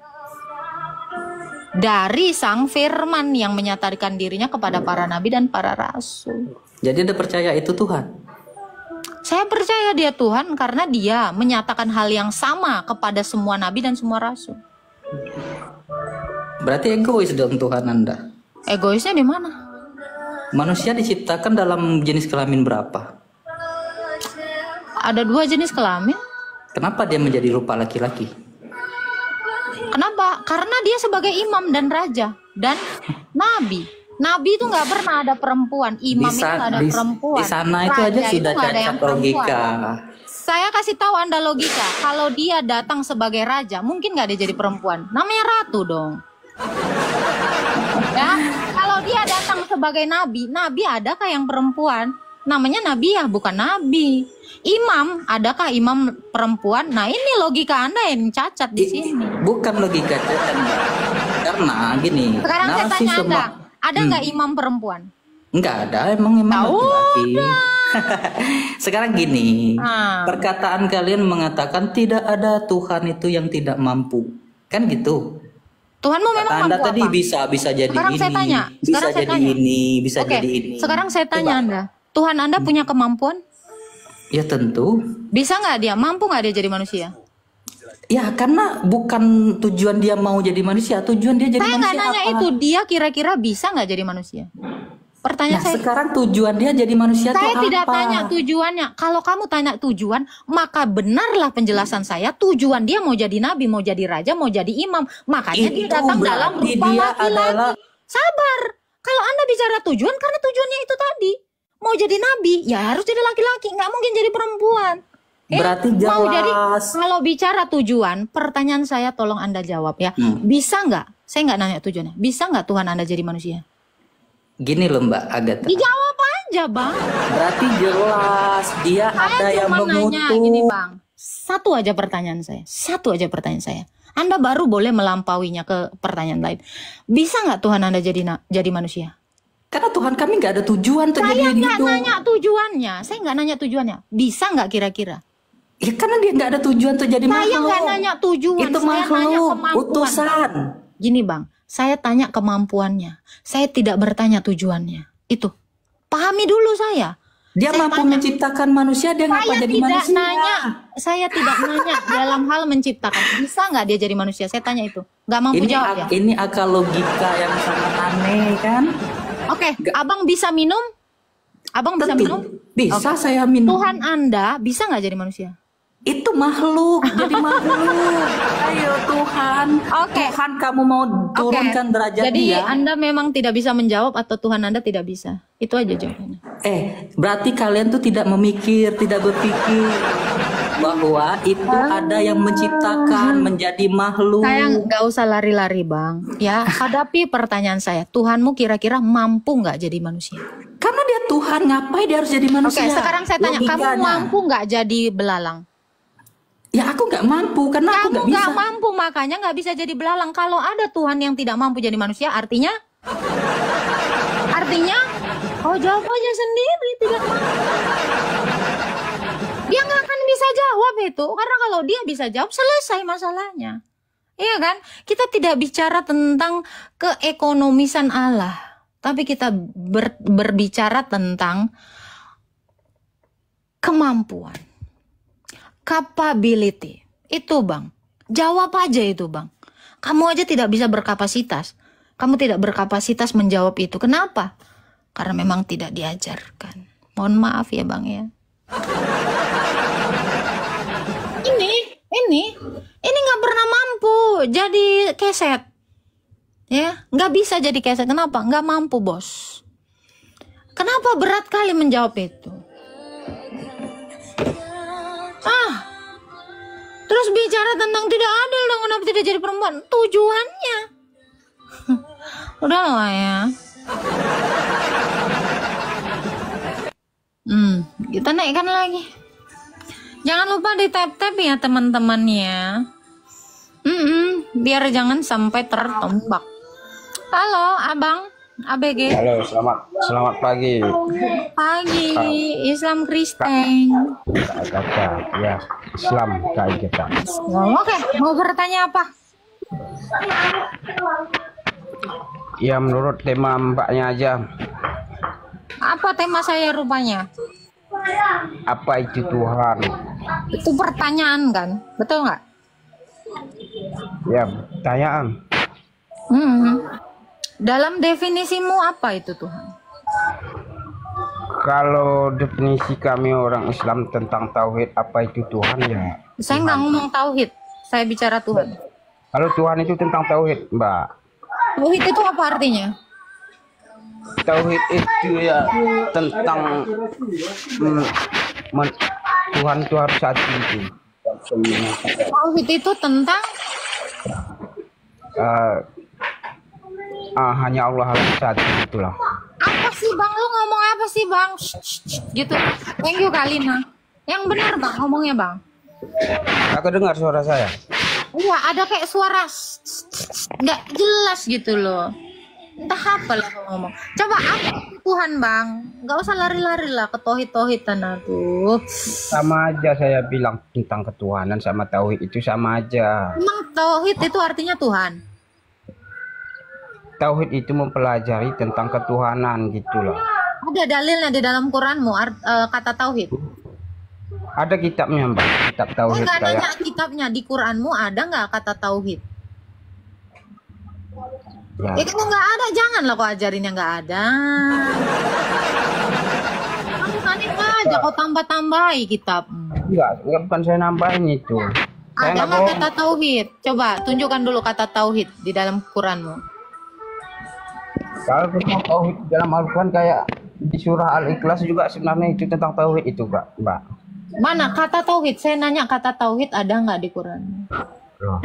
dari Sang Firman yang menyatakan dirinya kepada para nabi dan para rasul. Jadi Anda percaya itu Tuhan? Saya percaya dia Tuhan karena dia menyatakan hal yang sama kepada semua nabi dan semua rasul. Berarti egois dong Tuhan Anda. Egoisnya di mana? Manusia diciptakan dalam jenis kelamin berapa? Ada 2 jenis kelamin. Kenapa dia menjadi rupa laki-laki? Kenapa? Karena dia sebagai imam dan raja dan nabi. Nabi itu nggak pernah ada perempuan. Imam itu nggak ada perempuan. Di sana itu Raja aja sudah nggak ada cacat yang perempuan. logika. Saya kasih tahu Anda logika. Kalau dia datang sebagai raja, mungkin nggak dia jadi perempuan. Namanya ratu dong. Ya, kalau dia datang sebagai nabi, nabi adakah yang perempuan? Namanya nabi ya, bukan nabi. Imam, adakah imam perempuan? Nah, ini logika Anda yang cacat di sini. Bukan logika cacat, Mbak. Karena gini. Sekarang saya narasi tanya Anda, semua. ada nggak imam perempuan? Enggak ada, emang laki-laki. Sekarang gini, perkataan kalian mengatakan tidak ada Tuhan itu yang tidak mampu, kan gitu? Tuhanmu memang Anda mampu tadi apa? bisa jadi Sekarang ini, saya tanya. bisa Sekarang saya jadi tanya. ini, bisa Oke, jadi ini. sekarang saya tanya Coba. Anda, Tuhan Anda punya kemampuan? Ya tentu. Bisa nggak dia? Mampu nggak dia jadi manusia? Ya karena bukan tujuan dia mau jadi manusia, tujuan dia jadi Saya nggak manusia nanya apa? itu, dia kira-kira bisa nggak jadi manusia? Pertanyaan Nah saya. sekarang tujuan dia jadi manusia itu Saya apa? tidak tanya tujuannya. Kalau kamu tanya tujuan, maka benarlah penjelasan saya. Tujuan dia mau jadi nabi, mau jadi raja, mau jadi imam. Makanya dia Itu datang dalam berarti rupa dia laki-laki. adalah- Sabar. Kalau Anda bicara tujuan, karena tujuannya itu tadi. Mau jadi nabi, ya harus jadi laki-laki. Nggak mungkin jadi perempuan. Berarti Mau jadi, jelas. kalau bicara tujuan, pertanyaan saya tolong Anda jawab ya. Bisa nggak? Saya nggak nanya tujuannya. Bisa nggak Tuhan Anda jadi manusia? Gini loh Mbak Agatha. Dijawab aja, Bang. Berarti jelas dia ada Saya yang cuma nanya mengutus. gini, Bang. Satu aja pertanyaan saya. Anda baru boleh melampauinya ke pertanyaan lain. Bisa nggak Tuhan Anda jadi manusia? Karena Tuhan kami nggak ada tujuan untuk Saya jadi nggak gitu. nanya tujuannya. Saya nggak nanya tujuannya. Bisa nggak kira-kira? Ya karena dia nggak ada tujuan untuk jadi Saya makhluk. nggak nanya tujuan. Itu Saya nanya makhluk, kemampuan. utusan. Gini, Bang. Saya tanya kemampuannya. Saya tidak bertanya tujuannya. Itu. Pahami dulu saya. Dia Saya mampu tanya. menciptakan manusia, dia ngapa Saya jadi tidak manusia? nanya. Saya tidak nanya dalam hal menciptakan. Bisa nggak dia jadi manusia? Saya tanya itu. Nggak mampu jawab ya? Ini akal logika yang sangat aneh kan? Oke, Abang bisa minum? Abang bisa Tentu. minum? Bisa Oke. saya minum. Tuhan Anda bisa nggak jadi manusia? Itu makhluk, jadi makhluk. Ayo Tuhan. Oke. Tuhan kamu mau turunkan derajat Jadi dia. Anda memang tidak bisa menjawab atau Tuhan Anda tidak bisa? Itu aja jawabannya. Berarti kalian tuh tidak memikir, tidak berpikir bahwa itu ada yang menciptakan menjadi makhluk. Saya nggak usah lari-lari, Bang. Ya, hadapi pertanyaan saya. Tuhanmu kira-kira mampu nggak jadi manusia? Karena dia Tuhan, ngapain dia harus jadi manusia? Oke, sekarang saya tanya, kamu Logikanya. mampu nggak jadi belalang? Ya aku nggak mampu, karena aku Kamu nggak bisa. nggak mampu, makanya nggak bisa jadi belalang. Kalau ada Tuhan yang tidak mampu jadi manusia, artinya, oh jawab aja sendiri, tidak mampu. Dia nggak akan bisa jawab itu, karena kalau dia bisa jawab, selesai masalahnya. Iya kan? Kita tidak bicara tentang keekonomisan Allah, tapi kita berbicara tentang kemampuan. Capability. Itu, Bang. Jawab aja itu, Bang. Kamu aja tidak bisa berkapasitas. Kamu tidak berkapasitas menjawab itu. Kenapa? Karena memang tidak diajarkan. Mohon maaf ya, Bang ya. jadi keset. Ya, nggak bisa jadi keset. Kenapa? Nggak mampu, bos. Kenapa berat kali menjawab itu? Terus bicara tentang tidak adil dong, kenapa tidak jadi perempuan? Tujuannya. Udah lah ya. Kita naikkan lagi. Jangan lupa di tap-tap ya teman-temannya. Biar jangan sampai tertombak. Halo, Abang, ABG. Halo, selamat pagi. Pagi, Islam Kristen. Kata, ya, Islam kayak kita. Oke, mau bertanya apa? Ya, menurut tema mbaknya aja. Apa tema saya rupanya? Apa itu Tuhan? Itu pertanyaan kan, betul nggak? Ya, pertanyaan. Dalam definisimu apa itu Tuhan? Kalau definisi kami orang Islam tentang tauhid, apa itu Tuhan ya? Saya nggak ngomong tauhid, saya bicara Tuhan. Kalau Tuhan itu tentang tauhid, Mbak. Tauhid itu apa artinya? Tauhid itu ya tentang Tuhan itu harus satu itu. Tauhid itu tentang hanya Allah harus satu, itulah. apa sih Bang? Lu ngomong apa sih Bang? Gitu. Thank you Kalina. Yang benar Bang ngomongnya Bang. Aku dengar suara saya. Iya, ada kayak suara nggak jelas gitu loh. Entah apa lah ngomong. Coba apa Tuhan Bang? Nggak usah lari-lari lah ke tauhid-tauhidan tuh. Sama aja saya bilang tentang ketuhanan sama tauhid itu sama aja. Emang tauhid itu artinya Tuhan? Tauhid itu mempelajari tentang ketuhanan gitu loh. Ada dalilnya di dalam Quranmu kata tauhid? Ada kitabnya Mbak, kitab tauhid Enggak kayak. nanya kitabnya di Quranmu ada nggak kata tauhid? Ya, Ya kalau nggak ada janganlah kau ajarin yang nggak ada. Aneh aja kau tambah-tambahi kitab. enggak bukan saya nambahin itu. Saya Ada nggak nggak bohong. kata tauhid? Coba tunjukkan dulu kata tauhid di dalam Quranmu. Kalau tentang tauhid dalam Al-Quran kayak di surah Al-Ikhlas juga sebenarnya itu tentang tauhid itu Mbak. Mana kata tauhid? Saya nanya kata tauhid ada nggak di Quran? Loh.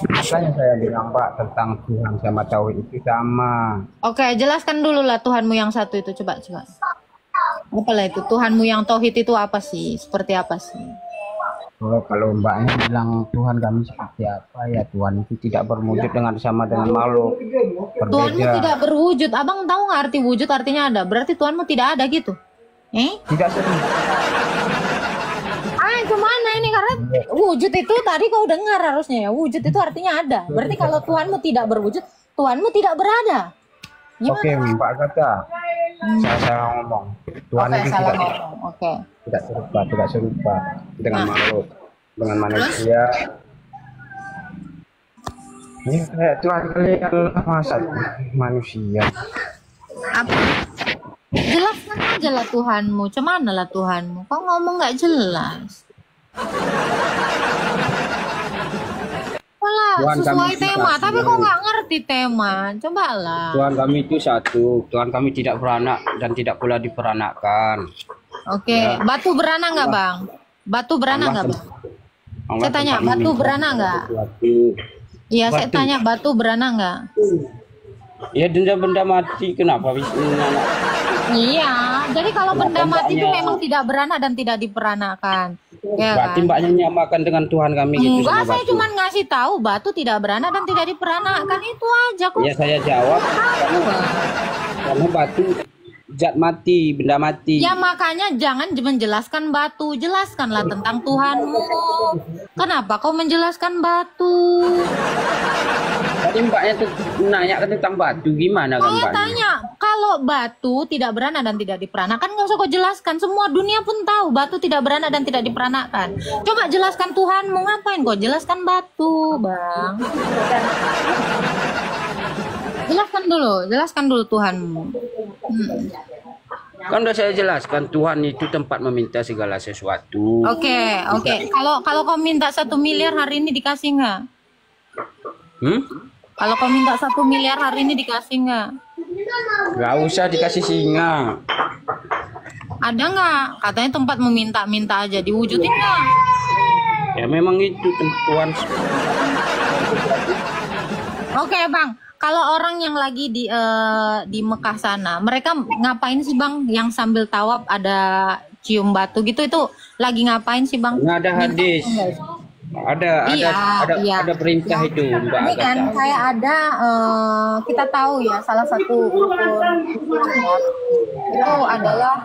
Makanya saya bilang Pak tentang Tuhan sama tauhid itu sama. Oke, jelaskan dulu lah Tuhanmu yang satu itu. Coba. Apalah itu? Tuhanmu yang tauhid itu apa sih? Seperti apa sih? Oh, kalau mbaknya bilang Tuhan kami seperti apa ya, Tuhan itu tidak berwujud sama dengan makhluk, Tuhanmu berbeda. tidak berwujud. Abang tahu nggak arti wujud artinya ada? Berarti Tuhanmu tidak ada gitu? Tidak sering. Gimana ini? Karena wujud itu tadi kau dengar harusnya ya. Wujud itu artinya ada. Berarti kalau Tuhanmu tidak berwujud, Tuhanmu tidak berada. Gimana? Oke, Mbak kata. Saya salah ngomong. Tuhan Oke, itu salah tidak ngomong. Oke. tidak serupa dengan Nah. makhluk, dengan manusia. Ini kayak Tuhan kalian masa manusia. Apa? Jelaskan aja lah Tuhanmu. Cemana lah Tuhanmu? Kau ngomong nggak jelas. Alah, Tuhan sesuai kami tema. satu. Tapi kau nggak ngerti tema. Cobalah. Tuhan kami itu satu. Tuhan kami tidak beranak dan tidak pula diperanakkan. Oke. Batu beranak nggak Bang? Batu beranak nggak Bang? Saya tanya, batu beranak nggak? Iya, saya Batu. tanya batu beranak nggak? Ya benda mati kenapa bisa beranak? Iya, jadi kalau benda mati itu mbaknya- memang tidak beranak dan tidak diperanakan. Ya Berarti kan? mbaknya nyamakan dengan Tuhan kami gitu Enggak, sama saya batu. cuma ngasih tahu batu tidak beranak dan tidak diperanakan, itu aja kok. Ya saya jawab karena batu zat mati, benda mati. Ya makanya jangan menjelaskan batu, jelaskanlah tentang Tuhanmu. Kenapa kau menjelaskan batu? Tadi mbaknya tuh nanya tentang batu gimana kan Saya mbaknya? tanya, kalau batu tidak beranak dan tidak diperanakan, nggak usah kau jelaskan. Semua dunia pun tahu batu tidak beranak dan tidak diperanakan. Coba jelaskan Tuhanmu, ngapain kau jelaskan batu, Bang? Jelaskan dulu Tuhanmu. Kan udah saya jelaskan, Tuhan itu tempat meminta segala sesuatu. Oke. Kalau kau minta 1 miliar hari ini dikasih nggak? Kalau kau minta 1 miliar hari ini dikasih nggak? Gak usah dikasih singa. Ada nggak? Katanya tempat meminta-minta aja, diwujudin nggak? Ya memang itu Tuhan. Oke bang, kalau orang yang lagi di Mekah sana, mereka ngapain sih bang? Yang sambil tawaf ada cium batu gitu, itu lagi ngapain sih bang? Nggak ada hadis. Ada perintah itu Mbak Ini kan Agatha. kayak ada kita tahu ya, salah satu rukun itu adalah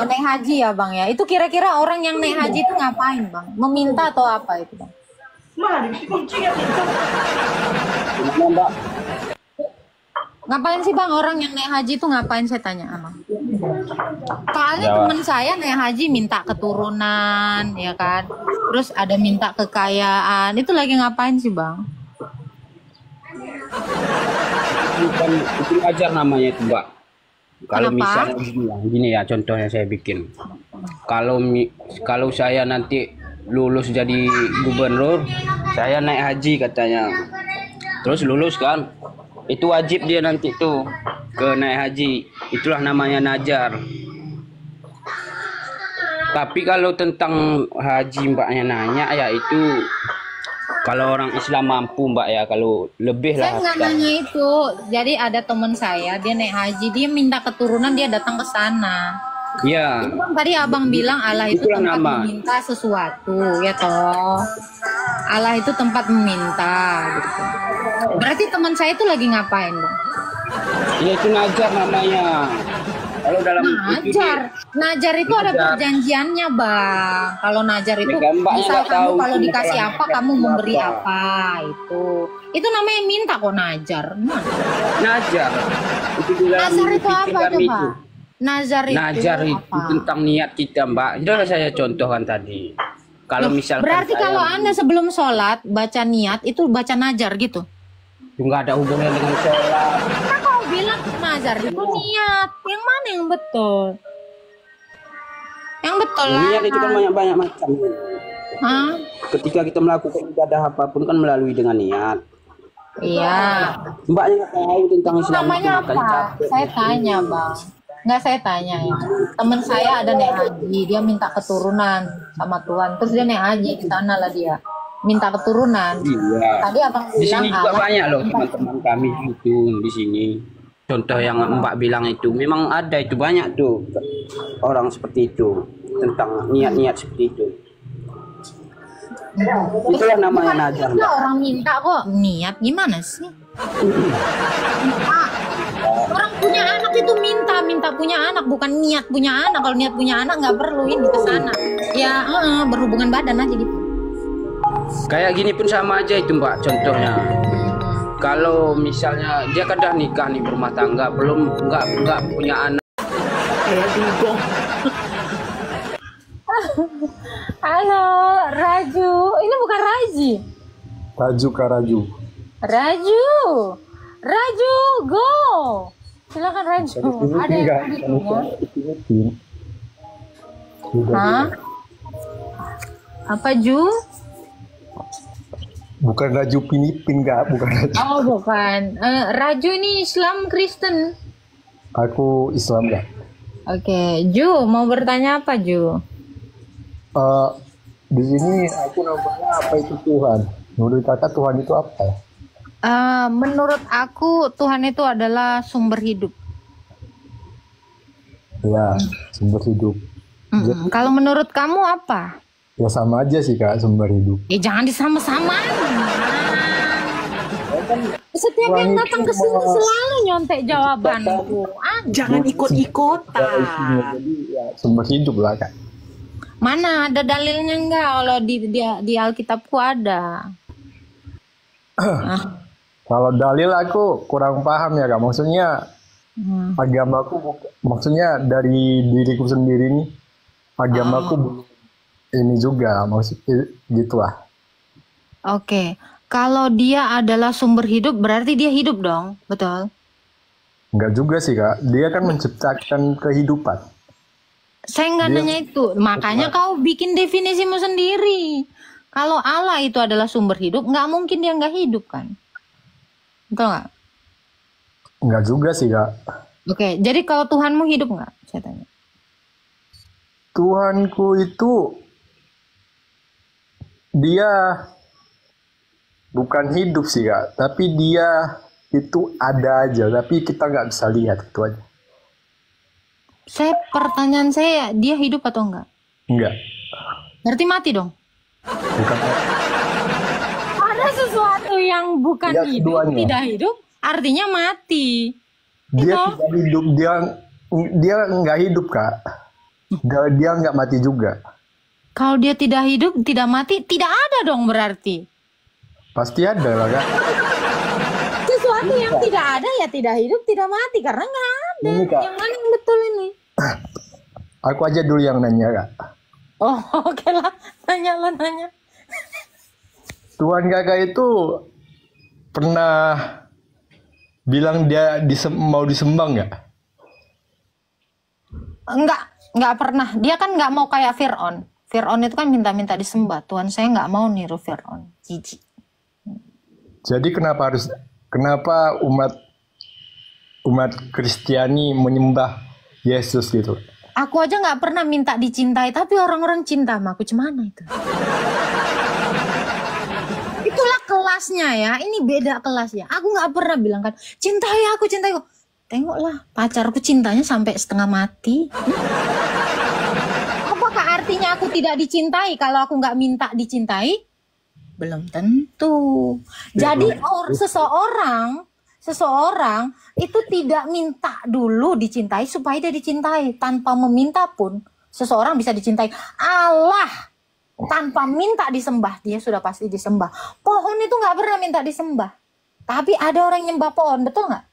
naik haji ya bang ya. Itu kira-kira orang yang naik haji itu ngapain bang? Meminta atau apa itu bang? Mbak, Ngapain sih bang orang yang naik haji itu ngapain, saya tanya abang? Soalnya temen saya naik haji minta keturunan ya kan, terus ada minta kekayaan, itu lagi ngapain sih bang? itu ajar namanya itu Mbak. Kalau Kenapa? misalnya gini ya, contohnya saya bikin. Kalau saya nanti lulus jadi gubernur, saya naik haji katanya. Terus lulus kan? Itu wajib dia nanti tuh ke naik haji. Itulah namanya najar. Tapi kalau tentang haji Mbaknya nanya ya itu kalau orang Islam mampu Mbak ya, kalau lebih Saya lah. nggak nanya itu. Jadi ada temen saya, dia naik haji, dia minta keturunan, dia datang ke sana. Iya. Tadi abang bilang Allah itu Itulah tempat nama. meminta sesuatu, ya toh. Allah itu tempat meminta, gitu. Berarti teman saya itu lagi ngapain, bang? Ya itu najar namanya. Kalau dalam Najar itu ada perjanjiannya, bang. Kalau najar itu, Ya, Mbaknya misal nggak tahu kamu kalau itu dikasih masalahnya apa, kamu memberi apa. apa, itu namanya minta kok najar. Gimana? Najar. Itu di dalam Nazar itu fikih apa kami coba? Nazar itu apa? tentang niat kita Mbak. Sudah saya contohkan tadi. Kalau misalkan Berarti saya- kalau Anda sebelum sholat baca niat itu baca najar gitu? itu nggak ada hubungan dengan sholat. Kan kau bilang najar itu niat. Yang mana yang betul? Yang betul lah. Niat itu kan banyak macam. Hah? Ketika kita melakukan ibadah apapun kan melalui dengan niat. Iya. Mbaknya nggak tahu tentang Itu Islam namanya itu, apa? makanya capek. Saya tanya bang. Nggak, saya tanya ya. Temen saya ada naik haji, dia minta keturunan sama Tuhan. Terus dia naik haji di sana lah dia. Minta keturunan. Iya. Tadi abang Di bilang sini juga Allah banyak loh teman-teman kami itu di sini. Contoh yang Mbak bilang itu memang ada itu banyak tuh orang seperti itu tentang niat-niat seperti itu. Itulah namanya najar Itu Mbak. orang minta kok niat, gimana sih? Orang punya anak itu minta punya anak, bukan niat punya anak. Kalau niat punya anak nggak perlu ini ke sana. Ya berhubungan badan aja gitu. Kayak gini pun sama aja itu Mbak contohnya. Kalau misalnya dia kan udah nikah nih berumah tangga, belum nggak punya anak. Halo, Raju. Ini bukan Raji. Raju Karaju. Raju, go. Silakan Raju. Ada yang adiknya. Hah? Apa Ju? Bukan Raju Pinipin kak, bukan Raju. Oh bukan. Raju ini Islam Kristen. Aku Islam kak. Oke, Ju mau bertanya apa Ju? Di sini aku namanya apa itu Tuhan? Menurut kakak Tuhan itu apa ya? Menurut aku Tuhan itu adalah sumber hidup. Ya, sumber hidup. Kalau menurut kamu apa? Ya sama aja sih kak, sumber hidup. Jangan disama-samain. Setiap yang datang ke sini selalu nyontek jawabanku. Jangan ikut-ikutan. Jadi ya sumber hidup lah kak. Mana ada dalilnya enggak? Kalau di Alkitabku ada. Kalau dalil aku kurang paham ya kak. Maksudnya agamaku, maksudnya dari diriku sendiri nih, agamaku ini juga maksudnya gitulah. Oke. Kalau dia adalah sumber hidup berarti dia hidup dong, betul? Enggak juga sih Kak. Dia kan menciptakan kehidupan. Saya nggak Dia nanya itu. Makanya kau bikin definisimu sendiri. Kalau Allah itu adalah sumber hidup, nggak mungkin dia nggak hidup kan? Betul nggak? enggak juga sih Kak. Oke, jadi kalau Tuhanmu hidup nggak? Saya tanya. Tuhanku itu dia bukan hidup sih Kak, tapi dia itu ada aja, tapi kita nggak bisa lihat itu aja. Pertanyaan saya, dia hidup atau enggak? Enggak, Berarti mati dong. bukan. Ada sesuatu yang bukan Ya, hidup, keduanya. tidak hidup, artinya mati. Dia Itu. tidak hidup, dia nggak hidup Kak. Dia nggak mati juga. Kalau dia tidak hidup, tidak mati, tidak ada dong berarti. Pasti ada lah Kak. Sesuatu yang tidak ada ya tidak hidup, tidak mati karena nggak ada. Ini, Kak. Yang mana yang betul ini? Aku aja dulu yang nanya Kak. Oh, oke lah, nanya. Tuhan Kakak itu pernah bilang dia mau disembah nggak? Enggak pernah. Dia kan nggak mau kayak Fir'aun. Fir'aun itu kan minta-minta disembah. Tuhan saya nggak mau niru Fir'aun. Jijik. Jadi kenapa umat Kristiani menyembah Yesus gitu? Aku aja nggak pernah minta dicintai, tapi orang-orang cinta sama aku. Cemana itu? Itulah kelasnya ya. Ini beda kelasnya. Aku nggak pernah bilang kan, cintai aku. Tengoklah, pacarku cintanya sampai setengah mati. Apakah artinya aku tidak dicintai kalau aku nggak minta dicintai? Belum tentu. Jadi seseorang itu tidak minta dulu dicintai supaya dia dicintai. Tanpa meminta pun seseorang bisa dicintai. Allah tanpa minta disembah, dia sudah pasti disembah. Pohon itu nggak pernah minta disembah. Tapi ada orang yang nyembah pohon, betul nggak?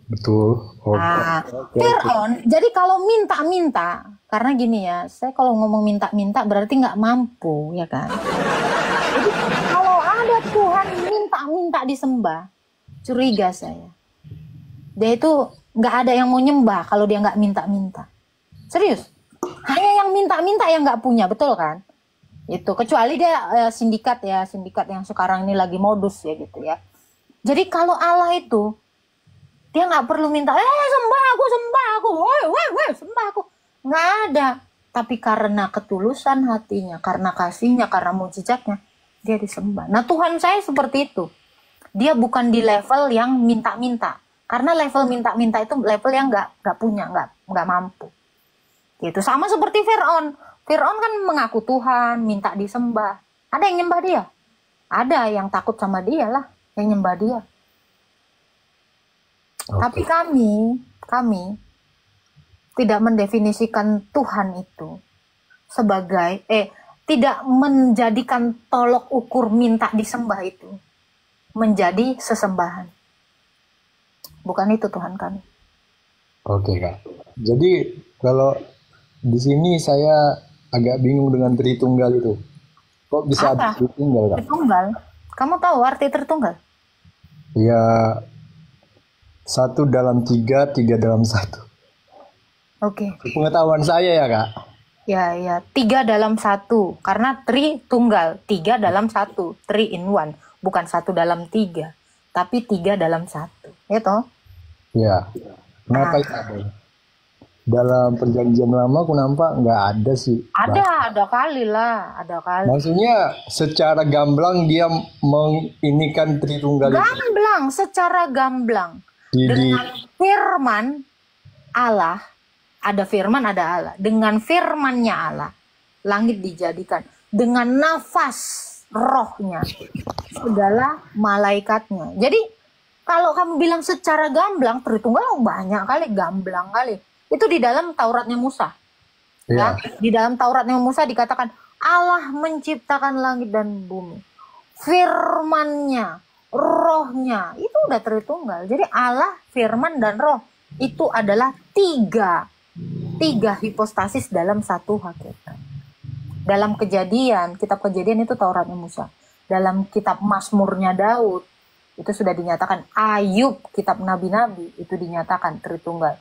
Betul. Fir'aun, jadi kalau minta-minta, karena gini ya, saya kalau ngomong minta-minta berarti nggak mampu, ya kan? Jadi kalau ada Tuhan minta-minta disembah, curiga saya. Dia itu nggak ada yang mau nyembah kalau dia nggak minta-minta. Serius, hanya yang minta-minta yang nggak punya, betul kan? Itu kecuali dia sindikat yang sekarang ini lagi modus ya gitu ya. Jadi kalau Allah itu dia nggak perlu minta, sembah aku, woi, sembah aku. Nggak ada. Tapi karena ketulusan hatinya, karena kasihnya, karena mujizatnya, dia disembah. Nah Tuhan saya seperti itu. Dia bukan di level yang minta-minta. Karena level minta-minta itu level yang nggak punya, nggak mampu. Gitu. Sama seperti Fir'aun. Fir'aun kan mengaku Tuhan, minta disembah. Ada yang nyembah dia? Ada yang takut sama dia lah, yang nyembah dia. Tapi kami tidak mendefinisikan Tuhan itu sebagai tidak menjadikan tolok ukur minta disembah itu menjadi sesembahan. Bukan itu Tuhan kami. Oke Kak. Jadi kalau di sini saya agak bingung dengan Tritunggal itu. Kok bisa ada Tritunggal Kak? Tritunggal? Kamu tahu arti Tritunggal? Ya, 1 dalam 3, 3 dalam 1. Oke. Pengetahuan saya ya Kak. Ya, 3 dalam 1. Karena Tritunggal, 3 dalam 1. 3 in 1. Bukan 1 dalam 3. Tapi 3 dalam 1. Ya toh? Ya. Kenapa itu ada? Dalam perjanjian lama aku nampak nggak ada sih. Ada kali lah. Maksudnya secara gamblang dia menginikan Tritunggal itu. Gamblang, secara gamblang. Dengan firman Allah, ada firman, ada Allah. Dengan firmannya Allah, langit dijadikan. Dengan nafas rohnya, segala malaikatnya. Jadi, kalau kamu bilang secara gamblang, Tritunggal banyak kali, gamblang kali. Itu di dalam Tauratnya Musa. Ya. Di dalam Tauratnya Musa dikatakan, Allah menciptakan langit dan bumi. Firmannya, rohnya, itu udah Tritunggal. Jadi Allah, firman, dan roh itu adalah tiga hipostasis dalam satu hakikat. Dalam Kejadian, kitab Kejadian itu Tauratnya Musa. Dalam kitab Mazmurnya Daud itu sudah dinyatakan. Ayub, kitab nabi-nabi, itu dinyatakan Tritunggal.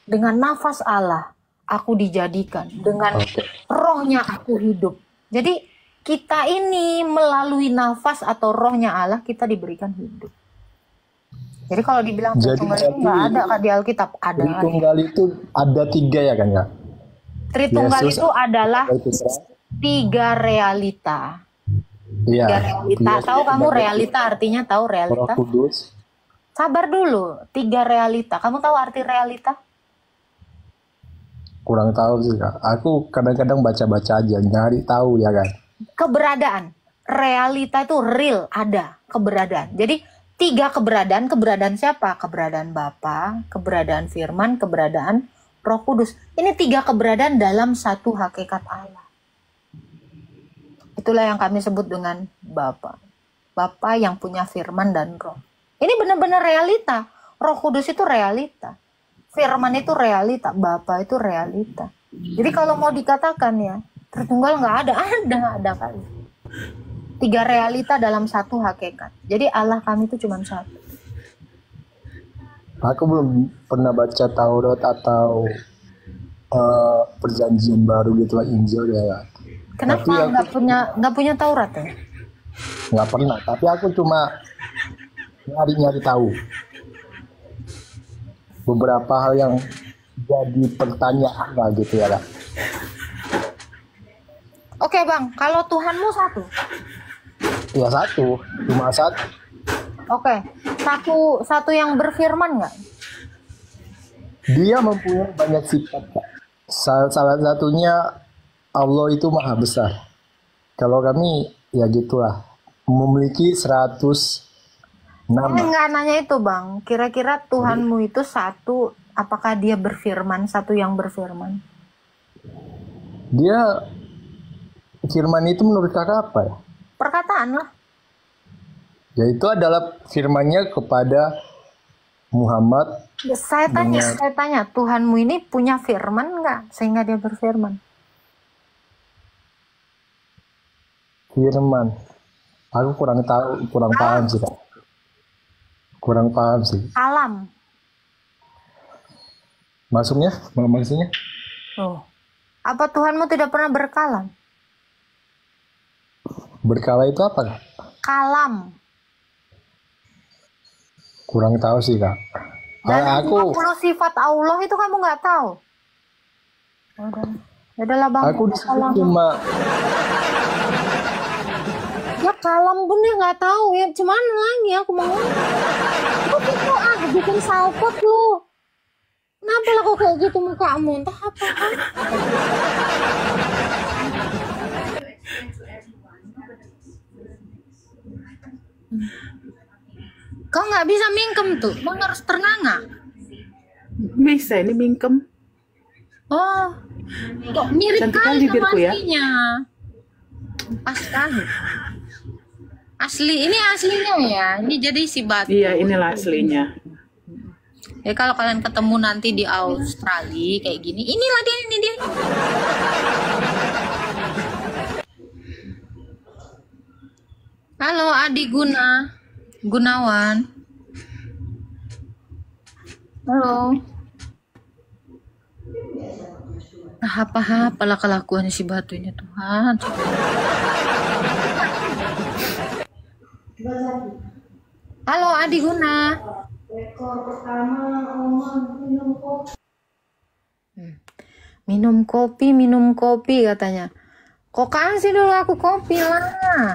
Dengan nafas Allah aku dijadikan, dengan rohnya aku hidup. Jadi kita ini melalui nafas atau rohnya Allah kita diberikan hidup. Jadi kalau dibilang Tritunggal itu nggak ada Kak di Alkitab. Ada. Tritunggal itu ada 3 ya kan ya? Tritunggal Yesus, itu adalah 3 realita. Iya. 3 realita. Tahu kamu realita artinya tahu Roh realita? Kudus. Sabar dulu. 3 realita. Kamu tahu arti realita? Kurang tahu sih Kak. Aku kadang-kadang baca-baca aja, nyari tahu ya kan. Keberadaan. Realita itu real, ada keberadaan. Jadi 3 keberadaan. Keberadaan siapa? Keberadaan Bapa, keberadaan Firman, keberadaan Roh Kudus. Ini 3 keberadaan dalam satu hakikat Allah. Itulah yang kami sebut dengan Bapa. Bapa yang punya Firman dan Roh. Ini benar-benar realita. Roh Kudus itu realita. Firman itu realita. Bapa itu realita. Jadi kalau mau dikatakan ya, Tritunggal nggak ada kali. 3 realita dalam satu hakikat. Jadi Allah kami itu cuma satu. Aku belum pernah baca Taurat atau perjanjian baru gitu lah, Injil ya Kak. Kenapa nggak punya Taurat ya? Nggak pernah, tapi aku cuma nyari tahu beberapa hal yang jadi pertanyaan lah gitu ya Kak. Oke Bang, kalau Tuhanmu satu? Ya satu, cuma satu. Oke, satu yang berfirman nggak? Dia mempunyai banyak sifat Kak. Salah satunya Allah itu maha besar. Kalau kami ya gitulah, memiliki 100 nama. Nggak nanya itu Bang, kira-kira Tuhanmu itu satu, apakah dia berfirman, satu yang berfirman? Dia firman itu menurut kakak apa ya? Perkataan lah. Yaitu adalah firmannya kepada Muhammad. Saya tanya, Tuhanmu ini punya firman nggak sehingga dia berfirman? Firman, aku kurang paham sih Kak. Kurang paham sih. Alam. Maksudnya? Oh. Apa Tuhanmu tidak pernah berkalam? Berkala itu apa Kak? Kalam. Kurang tahu sih Kak. Dan Aku 50 sifat Allah itu kamu nggak tahu? Udahlah Bang. Aku disuruh cuma ya kalam pun dia nggak tahu ya. Cuman lagi aku mau. Aku tuh bikin salpot lu. Kenapa lah kok kayak gitu mukamu? Entah apa kan? Kau nggak bisa mingkem tuh, Bang harus ternganga. Bisa ini mingkem. Oh, kok mirip Cantik kali kan sama bibirku ya? aslinya. Pas kali. Ini aslinya ya. Ini jadi si batu. Iya, inilah aslinya. Ya kalau kalian ketemu nanti di Australia kayak gini, inilah dia, ini dia. Halo Adi Gunawan. Halo. Apa-apalah kelakuannya si batunya Tuhan. Halo Adi Guna. Minum kopi katanya. Kok kasih dulu aku kopi lah.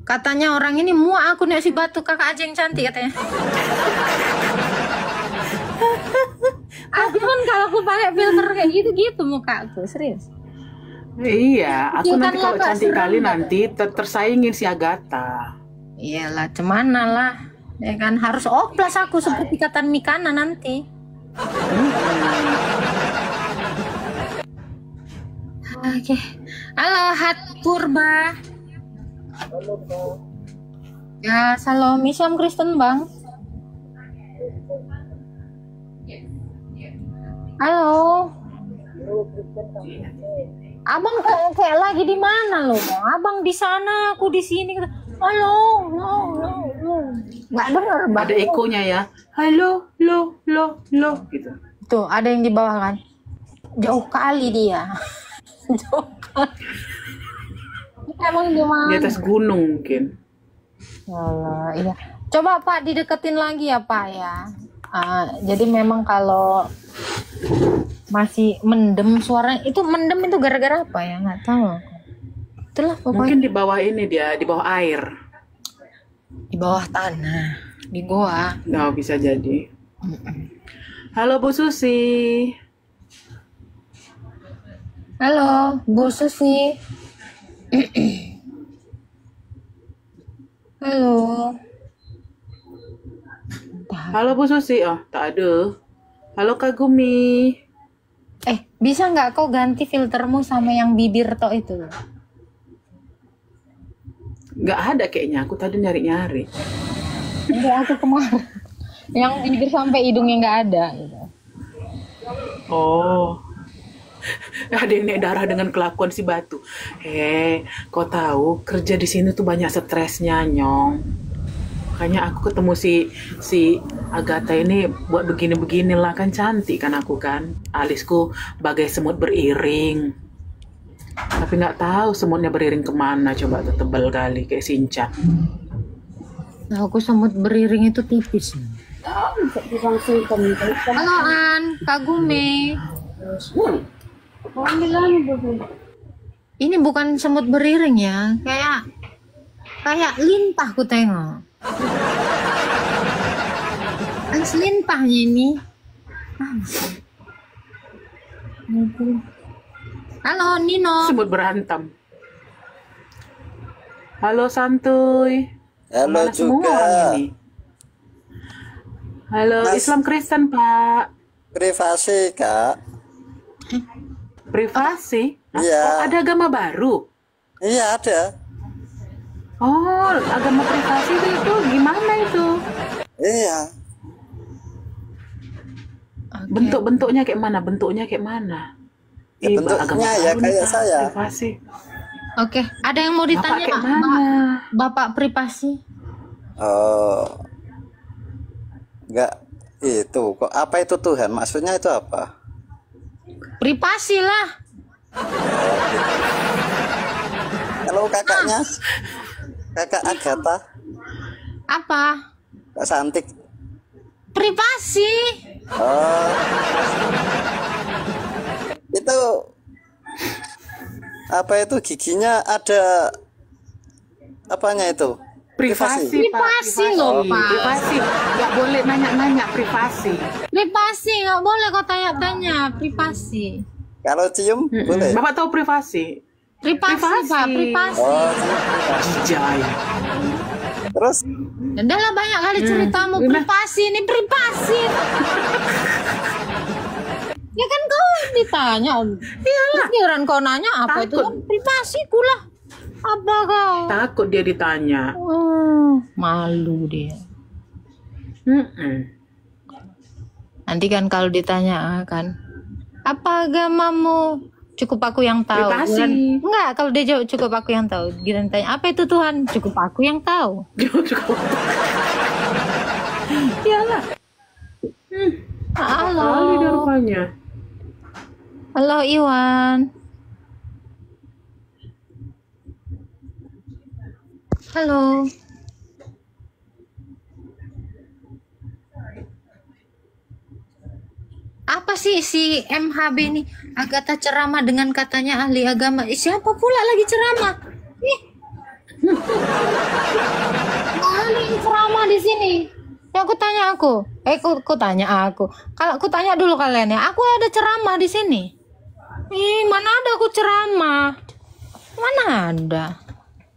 Katanya orang ini muak aku nih si batu kakak aja yang cantik katanya. Cuman kalau aku pakai filter kayak gitu muka aku serius. Iya, aku nanti kalau Agak cantik serem, kali Kak. nanti tersaingin si Agatha. Iyalah, cemana lah. Ya kan harus oplas aku seperti kata Mikana nanti. Oke. Halo Hat Purba. Ya, salam Islam Kristen, Bang. Halo. Abang kayak lagi di mana loh? Abang di sana, aku di sini. Halo, nggak denger bang. Ada ekonya ya. Halo, lo, gitu. Tuh, ada yang di bawah kan? Jauh kali dia. Jauh kali. Emang di mana? Di atas gunung mungkin. Alah, iya. Coba Pak dideketin lagi ya Pak ya. Jadi memang kalau masih mendem suaranya itu mendem itu gara-gara apa ya? Nggak tahu. Itulah pokoknya. Mungkin di bawah ini dia, di bawah air. Di bawah tanah, di goa. Nah, bisa jadi. Halo Bu Susi. Halo, Bu Susi. Halo. Halo Bu Susi. Oh, tak ada. Halo Kak Gumi. Bisa nggak kau ganti filtermu sama yang bibir tok itu? Nggak ada kayaknya. Aku tadi nyari-nyari. Enggak, aku kemarin. Yang bibir sampai hidungnya nggak ada. Gitu. Oh. Ada yang naik darah dengan kelakuan si Batu. Kau tahu kerja di sini tuh banyak stresnya, Nyong. Makanya aku ketemu si Agatha ini buat begini-beginilah, kan cantik kan aku kan. Alisku bagai semut beriring. Tapi nggak tahu semutnya beriring kemana, coba tuh tebal kali kayak sincap. Nah, aku semut beriring itu tipis. Halo An, Kak Gume. Ini bukan semut beriring ya, kayak lintah ku tengok. Lintahnya ini. Halo Nino. Semut berantem. Halo Santuy. Halo Mana semua juga. orang ini? Halo Mas. Islam Kristen Pak. Privasi, Kak. Privasi? Iya. Oh, ada agama baru? Iya, ada. Oh, agama privasi itu gimana itu? Iya. Bentuk-bentuknya kayak mana? Bentuknya kayak mana? Ya, bentuknya ya kayak saya. Privasi. Oke, ada yang mau ditanya Bapak kayak mana? Bapak privasi? Oh. Enggak itu. Kok apa itu Tuhan? Maksudnya itu apa? Privasi lah. Kalau kakaknya? Kakak Agatha? Apa? Kak Santik? Privasi. Oh. Itu apa itu giginya ada apanya itu? Privasi, Pak. Privasi loh, Pak. Privasi. Nggak boleh nanya-nanya privasi. Privasi, nggak boleh kau tanya-tanya. Privasi. Kalau cium boleh? Bapak tahu privasi? Privasi, Pak. Privasi. Oh, Jijai. terus? Udah lah banyak kali ceritamu. Privasi, ini privasi. Ya kan kau ditanya. Iyalah. Giliran kau nanya apa itu kan privasiku lah. Apa kau? Takut dia ditanya. Malu dia. Nanti kan kalau ditanya kan, apa agamamu? Cukup aku yang tahu. Privasi. Enggak, kalau dia jawab cukup aku yang tahu. Giliran tanya, apa itu Tuhan? Cukup aku yang tahu. Iyalah. Halo. Kali dia rupanya. Halo Iwan. Halo. Apa sih si MHB ini? Agatha ceramah dengan katanya ahli agama. Siapa pula lagi ceramah? Ahli ceramah di sini. Ya aku tanya aku. Aku tanya aku. Kalau aku tanya dulu kalian ya. Aku ada ceramah di sini. Mana ada aku ceramah? Mana ada?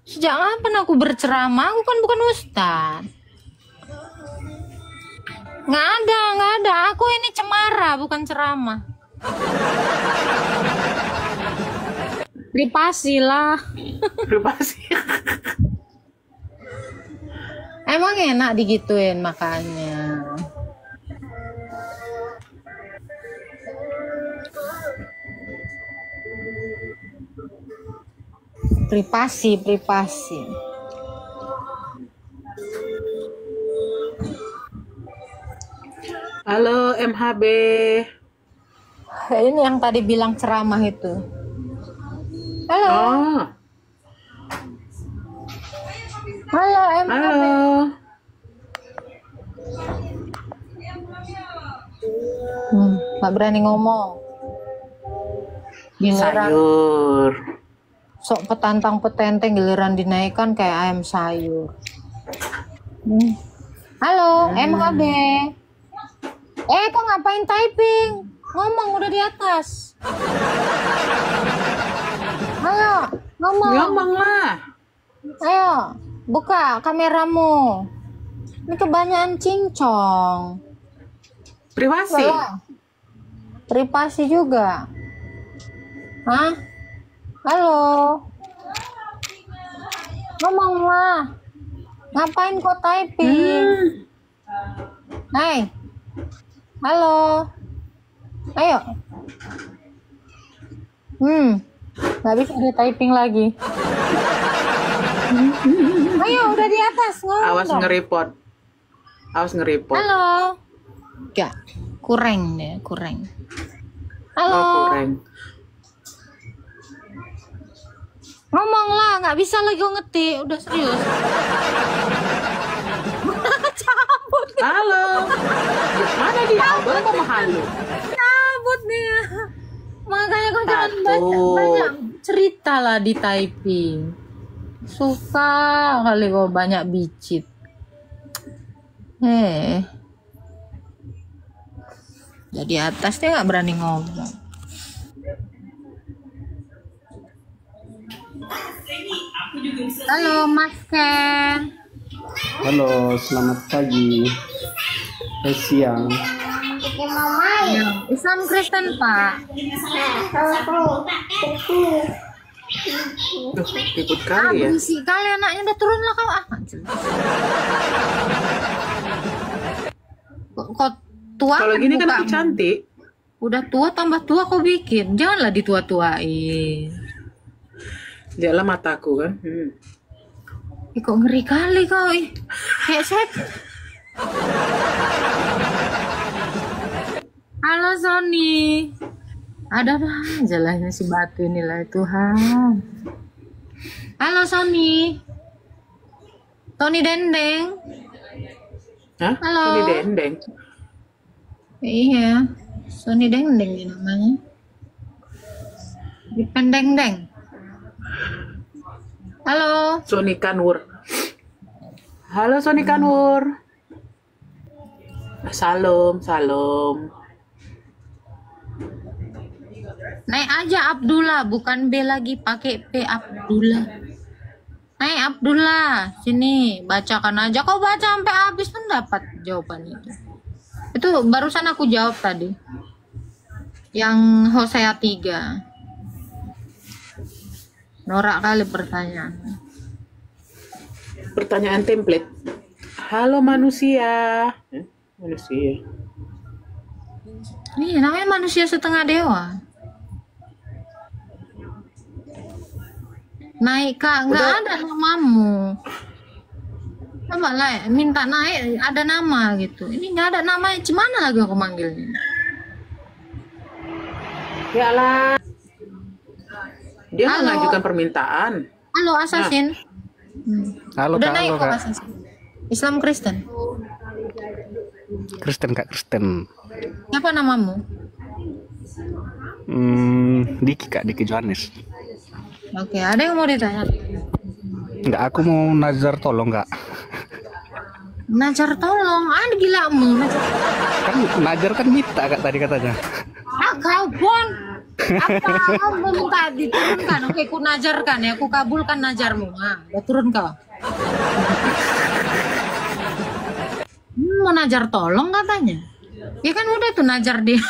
Sejak kapan aku berceramah? Aku kan bukan ustadz. Nggak ada. Aku ini cemara, bukan ceramah. Privasi lah. Privasi. Emang enak digituin makanya. Privasi. Halo MHB. Ini yang tadi bilang ceramah itu. Halo. Oh, Halo MHB. halo. Gak berani ngomong. Giliran Sayur. sok petantang petenteng, giliran dinaikkan kayak ayam sayur. Halo MHB. Kok ngapain typing? Ngomong udah di atas. Ayo, ngomong. Ngomong lah. Ayo, buka kameramu. Ini kebanyakan cincong. Privasi. Coba. Privasi juga. Hah? Halo. Ngomong lah. Ngapain kok typing? Hai. Halo. Ayo. Nggak bisa di typing lagi. Ayo, udah di atas. Ngomong Awas dong. nge-report. Awas nge-report. Halo. Enggak. Kurang deh, kurang. Halo. Oh, kurang. Ngomong lah, nggak bisa lagi gue ngetik. Udah serius. Cabut. Halo. Mana dia? Belum mau halo. Cabut dia. Makanya gue jangan Atuh. banyak cerita lah di typing. Suka kali gue banyak bicit. Jadi atas dia nggak berani ngomong. Halo Mas Ken. Halo, selamat pagi. Siang. Islam Kristen Pak. Ikut kali ya. Berisik kali anaknya, udah turun lah kau. Kok tua? Kalau gini kan buka- aku cantik. Udah tua tambah tua kau bikin. Janganlah ditua-tuain. Lihatlah mataku kan. Kok ngeri kali kau. Kayak set. Halo Sony. Ada aja lah si batu inilah Tuhan. Halo Sony. Tony Dendeng. Hah? Halo. Ini dendeng. Iya. Sony Dendeng dia namanya. Di Pendeng-deng. Halo. Sony Kanwur. Halo Sony Kanwur. Salam, salam. Naik aja Abdullah, bukan B lagi, pakai P Abdullah. Naik Abdullah, sini bacakan aja. Kau baca sampai habis pun dapat jawaban itu. Itu barusan aku jawab tadi. Yang Hosea 3. Norak kali pertanyaan. Pertanyaan template. Halo manusia. Manusia. Nih, namanya manusia setengah dewa. Naik kak, nggak ada namamu. Coba lah, minta naik ada nama gitu. Ini nggak ada nama, gimana lagi aku manggilnya? Ya lah. Dia Halo. mengajukan permintaan. Halo Assassin. Halo Udah Kak, naik halo kok Kak. Assassin. Islam Kristen. Kristen Kak, Kristen. Siapa namamu? Diki Kak, Diki Johannes. Oke, ada yang mau ditanya? Enggak, aku mau nazar tolong Kak. Najar tolong, ada gilamu. Kan nazar kan minta Kak tadi katanya. Kau pun. Apa kamu minta diturunkan? Oke, ku najarkan ya, ku kabulkan najarmu. Nah, udah turun kau. Mau najar tolong katanya. Ya kan udah tuh najar dia.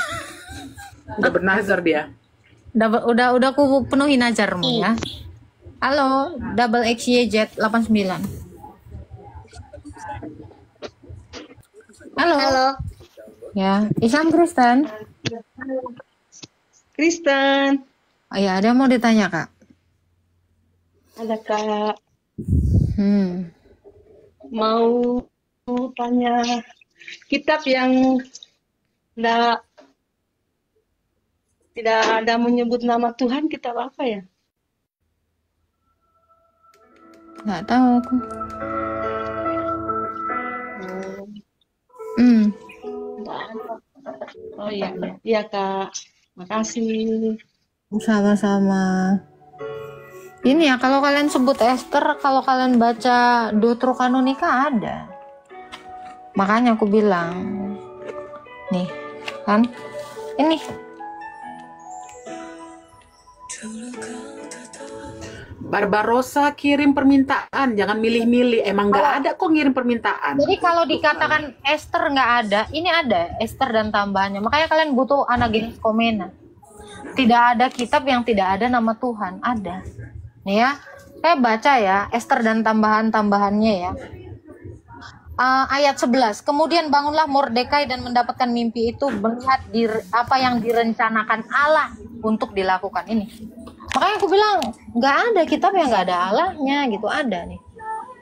Udah bernazar dia. Udah aku penuhi najarmu ya. Halo, double XYZ 89. Halo. Halo. Ya, Islam Kristen. Kristen. Oh ya, ada yang mau ditanya, Kak. Ada Kak, Hmm. mau tanya kitab yang tidak tidak ada menyebut nama Tuhan, kitab apa ya? Nggak tahu aku. Oh, Hmm. tidak ada. Oh iya, iya Kak. Makasih. Sama-sama. Ini ya, kalau kalian sebut Esther, kalau kalian baca Deuterokanonika ada. Makanya aku bilang, nih, kan? Ini. Barbarossa kirim permintaan, jangan milih-milih. Emang nggak ada kok ngirim permintaan. Jadi kalau dikatakan Esther nggak ada, ini ada Esther dan tambahannya. Makanya kalian butuh Anagenes Komena. Tidak ada kitab yang tidak ada nama Tuhan. Ada. Nih ya, saya baca ya Esther dan tambahan-tambahannya ya. Ayat 11. Kemudian bangunlah Mordekai dan mendapatkan mimpi itu, melihat apa yang direncanakan Allah untuk dilakukan ini. Makanya aku bilang nggak ada kitab yang nggak ada Allahnya gitu, ada nih.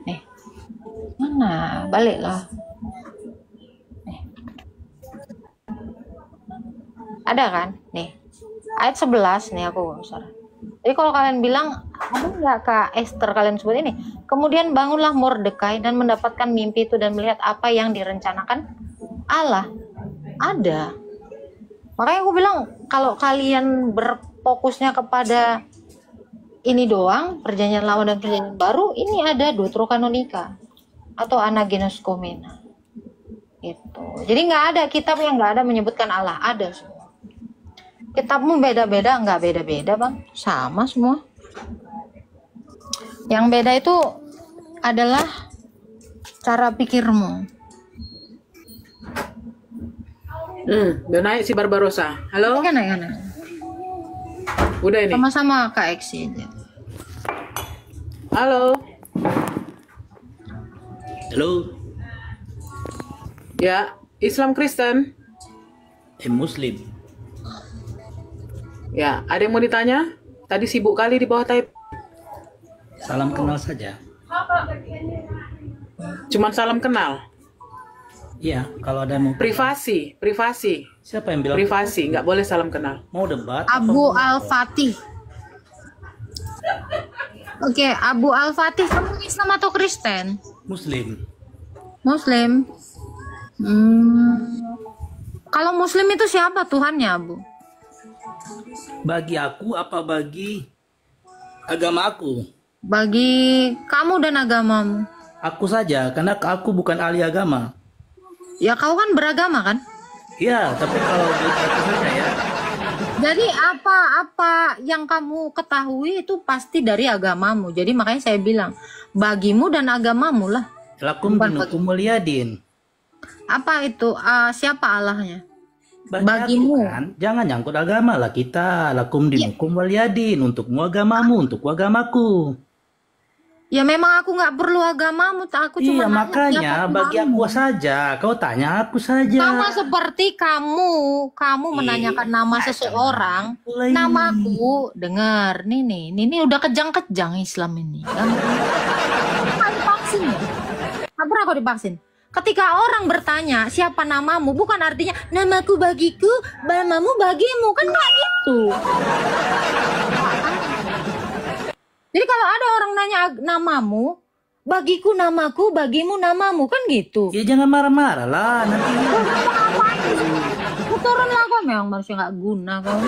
Nih, mana? Baliklah. Nih. Ada kan? Nih. Ayat 11 nih aku besar. Jadi kalau kalian bilang ada nggak Kak Esther kalian sebut ini? Kemudian bangunlah Mordekai dan mendapatkan mimpi itu dan melihat apa yang direncanakan Allah. Ada. Makanya aku bilang kalau kalian berfokusnya kepada ini doang, perjanjian lama dan perjanjian baru, ini ada Deuterokanonika atau Anagenes Komena. Gitu. Jadi nggak ada kitab yang nggak ada menyebutkan Allah, ada semua. Kitabmu beda-beda, nggak beda-beda bang, sama semua. Yang beda itu adalah cara pikirmu. Udah naik si Barbarossa. Halo? Naik. Udah ini. Sama-sama Kak Eksi. Halo. Halo. Ya, Islam Kristen. Muslim. Ya, ada yang mau ditanya? Tadi sibuk kali di bawah type. Salam kenal saja. Cuman salam kenal. Iya, kalau ada yang mau privasi. Siapa yang bilang privasi? Nggak boleh salam kenal. Mau debat? Abu Al-Fatih. Oke, Abu Al-Fatih, kamu Islam atau Kristen? Muslim. Muslim. Kalau Muslim itu siapa Tuhannya, Abu? Bagi aku apa bagi agama aku? Bagi kamu dan agamamu. Aku saja, karena aku bukan ahli agama. Ya kau kan beragama kan? Iya, tapi kalau aku saja ya. Jadi apa-apa yang kamu ketahui itu pasti dari agamamu. Jadi makanya saya bilang, bagimu dan agamamu lah. Lakum dinukum waliyadin. Apa itu? Siapa Allahnya? Bagimu kan, jangan nyangkut agama lah kita. Lakum dinukum waliyadin, untukmu agamamu, untukku agamaku. Ya memang aku nggak perlu agamamu, aku cuma iya makanya bagi aku saja. Kau tanya aku saja. Sama seperti kamu menanyakan nama seseorang, namaku. Dengar, nih udah kejang-kejang Islam ini. Divaksin ya? Nggak pernah kau divaksin. Ketika orang bertanya siapa namamu, bukan artinya namaku bagiku, namamu bagimu, kan nggak gitu. Jadi kalau ada orang nanya namamu, bagiku namaku, bagimu namamu, kan gitu. Ya jangan marah-marah lah nanti. Turun lah kau, memang manusia nggak guna kau.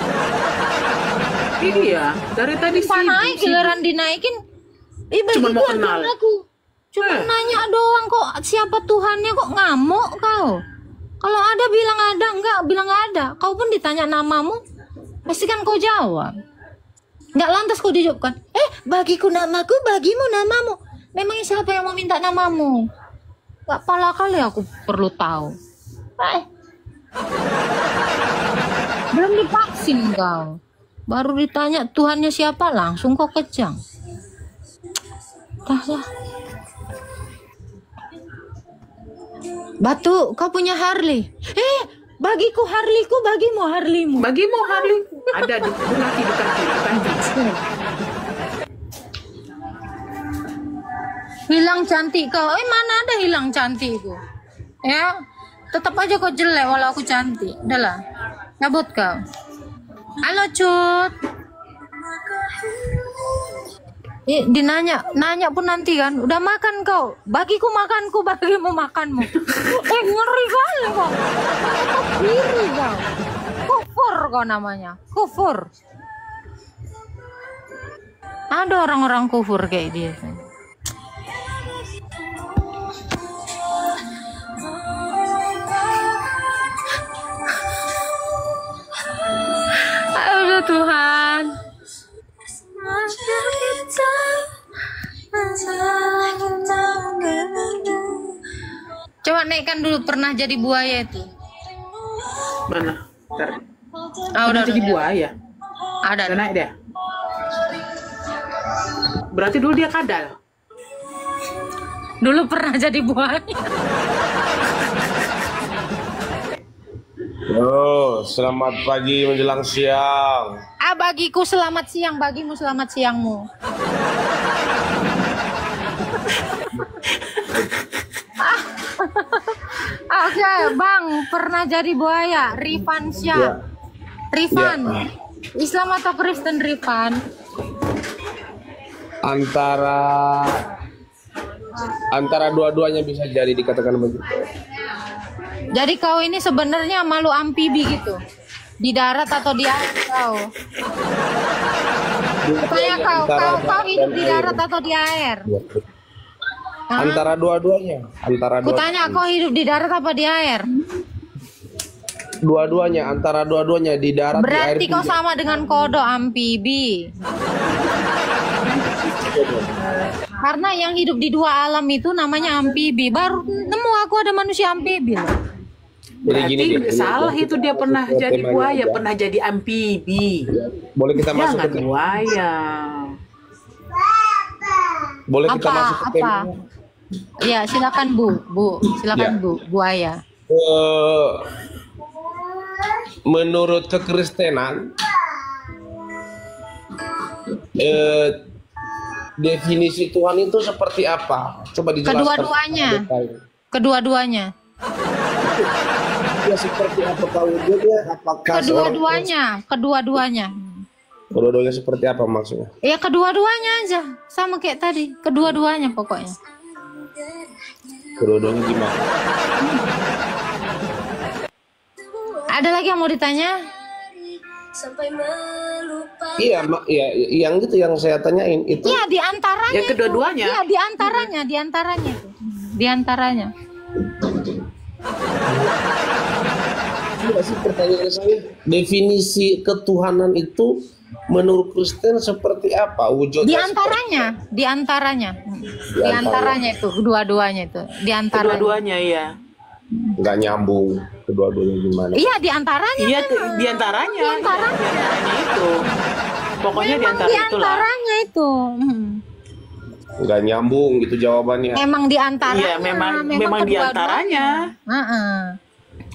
Iya, dari tadi sih. Naik, giliran dinaikin. Cuma mau kenal. Cuma nanya doang kok siapa Tuhannya, kok ngamuk kau. Kalau ada bilang ada, enggak bilang nggak ada. Kau pun ditanya namamu, pasti kan kau jawab. Nggak lantas kau dijawabkan, bagiku namaku, bagimu namamu. Memangnya siapa yang mau minta namamu? Gak pala kali aku perlu tahu. Belum divaksin kau, baru ditanya Tuhannya siapa, langsung kau kejang. Lah. Batu, kau punya Harley. Bagiku Harleyku, bagimu Harleymu. Bagimu Harley. Ada di kaki. Hilang cantik kau. Mana ada hilang cantikku? Ya, tetap aja kau jelek walau aku cantik. Udahlah, cabut kau. Halo Cut. Nanya pun nanti kan. Udah makan kau? Bagiku makanku, bagimu makanmu. Ngeri kali kau. Kiri kau. Kufur kau namanya. Kufur. Ada orang-orang kufur kayak dia. Aduh Tuhan. Coba naikkan dulu pernah jadi buaya itu. Mana? Ntar. Udah jadi buaya. Ada. Udah naik dia. Berarti dulu dia kadal. Dulu pernah jadi buaya. Oh, selamat pagi menjelang siang. Bagiku selamat siang, bagimu selamat siangmu. Oke, Bang, pernah jadi buaya. Rifan Syah. Rifan. Islam atau Kristen Rifan? Antara dua-duanya bisa jadi dikatakan begitu. Jadi kau ini sebenarnya malu amfibi gitu, di darat atau di air kau? Tanya kau hidup di darat atau di air? Antara dua-duanya. Kutanya kau hidup di darat apa di air? Dua-duanya, antara dua-duanya di darat. Berarti di air kau sama dengan kodok amfibi. Karena yang hidup di dua alam itu namanya amfibi. Baru nemu aku ada manusia amfibi loh. Berarti salah itu dia pernah jadi buaya, pernah jadi amfibi. Boleh kita masuk ke buaya. Boleh kita masuk ke tema? Ya, silakan Bu. Silakan Bu, buaya. Menurut kekristenan, definisi Tuhan itu seperti apa? Coba dijelaskan. Kedua-duanya. Ya seperti apa kau dia? Apakah Kedua-duanya. Kedua-duanya seperti apa maksudnya? Ya kedua-duanya aja, sama kayak tadi. Kedua-duanya pokoknya. Kedua-duanya gimana? Ada lagi yang mau ditanya? Iya, yang gitu yang saya tanyain itu. Iya, di antaranya. Ya kedua-duanya. Iya, di antaranya itu. Di antaranya. Pertanyaan saya, definisi ketuhanan itu menurut Kristen seperti apa wujudnya? Di antaranya itu kedua-duanya itu. Kedua-duanya iya. Nggak nyambung kedua-duanya gimana? Iya, di antaranya. Iya, di antaranya itu. Pokoknya di antaranya itu. Nggak nyambung gitu jawabannya. Memang di antaranya. Iya, memang di antaranya.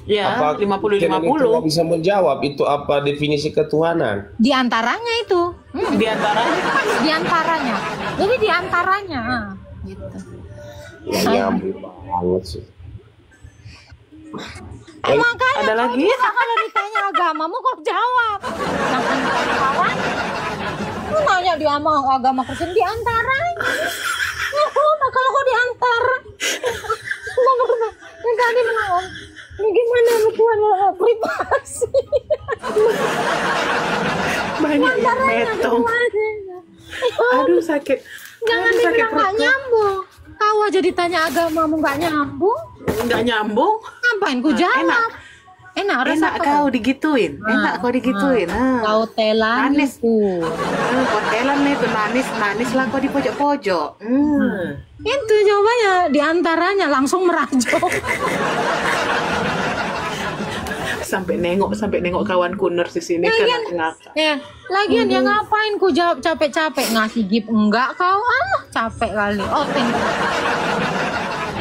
Ya, 50-50. Nggak bisa menjawab itu apa definisi ketuhanan. Di antaranya itu. Di antaranya. Di antaranya. Jadi di antaranya. Gitu. Nggak nyambung banget sih. Makanya ada lagi? Kalau ditanya agamamu kok jawab. Kawan, lu nanya di agama Kristen di antaranya. Kalau kok di antara, yang tadi menang. Ini gimana Tuhan privasi? Banyak yang metong. Aduh sakit. Jangan dibilang nggak nyambung. Kau aja ditanya agamamu nggak nyambung. Nggak nyambung. Ngapain ku jawab? Enak kau digituin. Enak kau digituin. Kau telan itu. Kau telan itu nanis lah kau di pojok-pojok. Itu jawabannya di antaranya langsung merajok. sampai nengok kawanku nurse di sini kan lagian dia ngapain ku jawab capek-capek ngasih gift enggak kau capek kali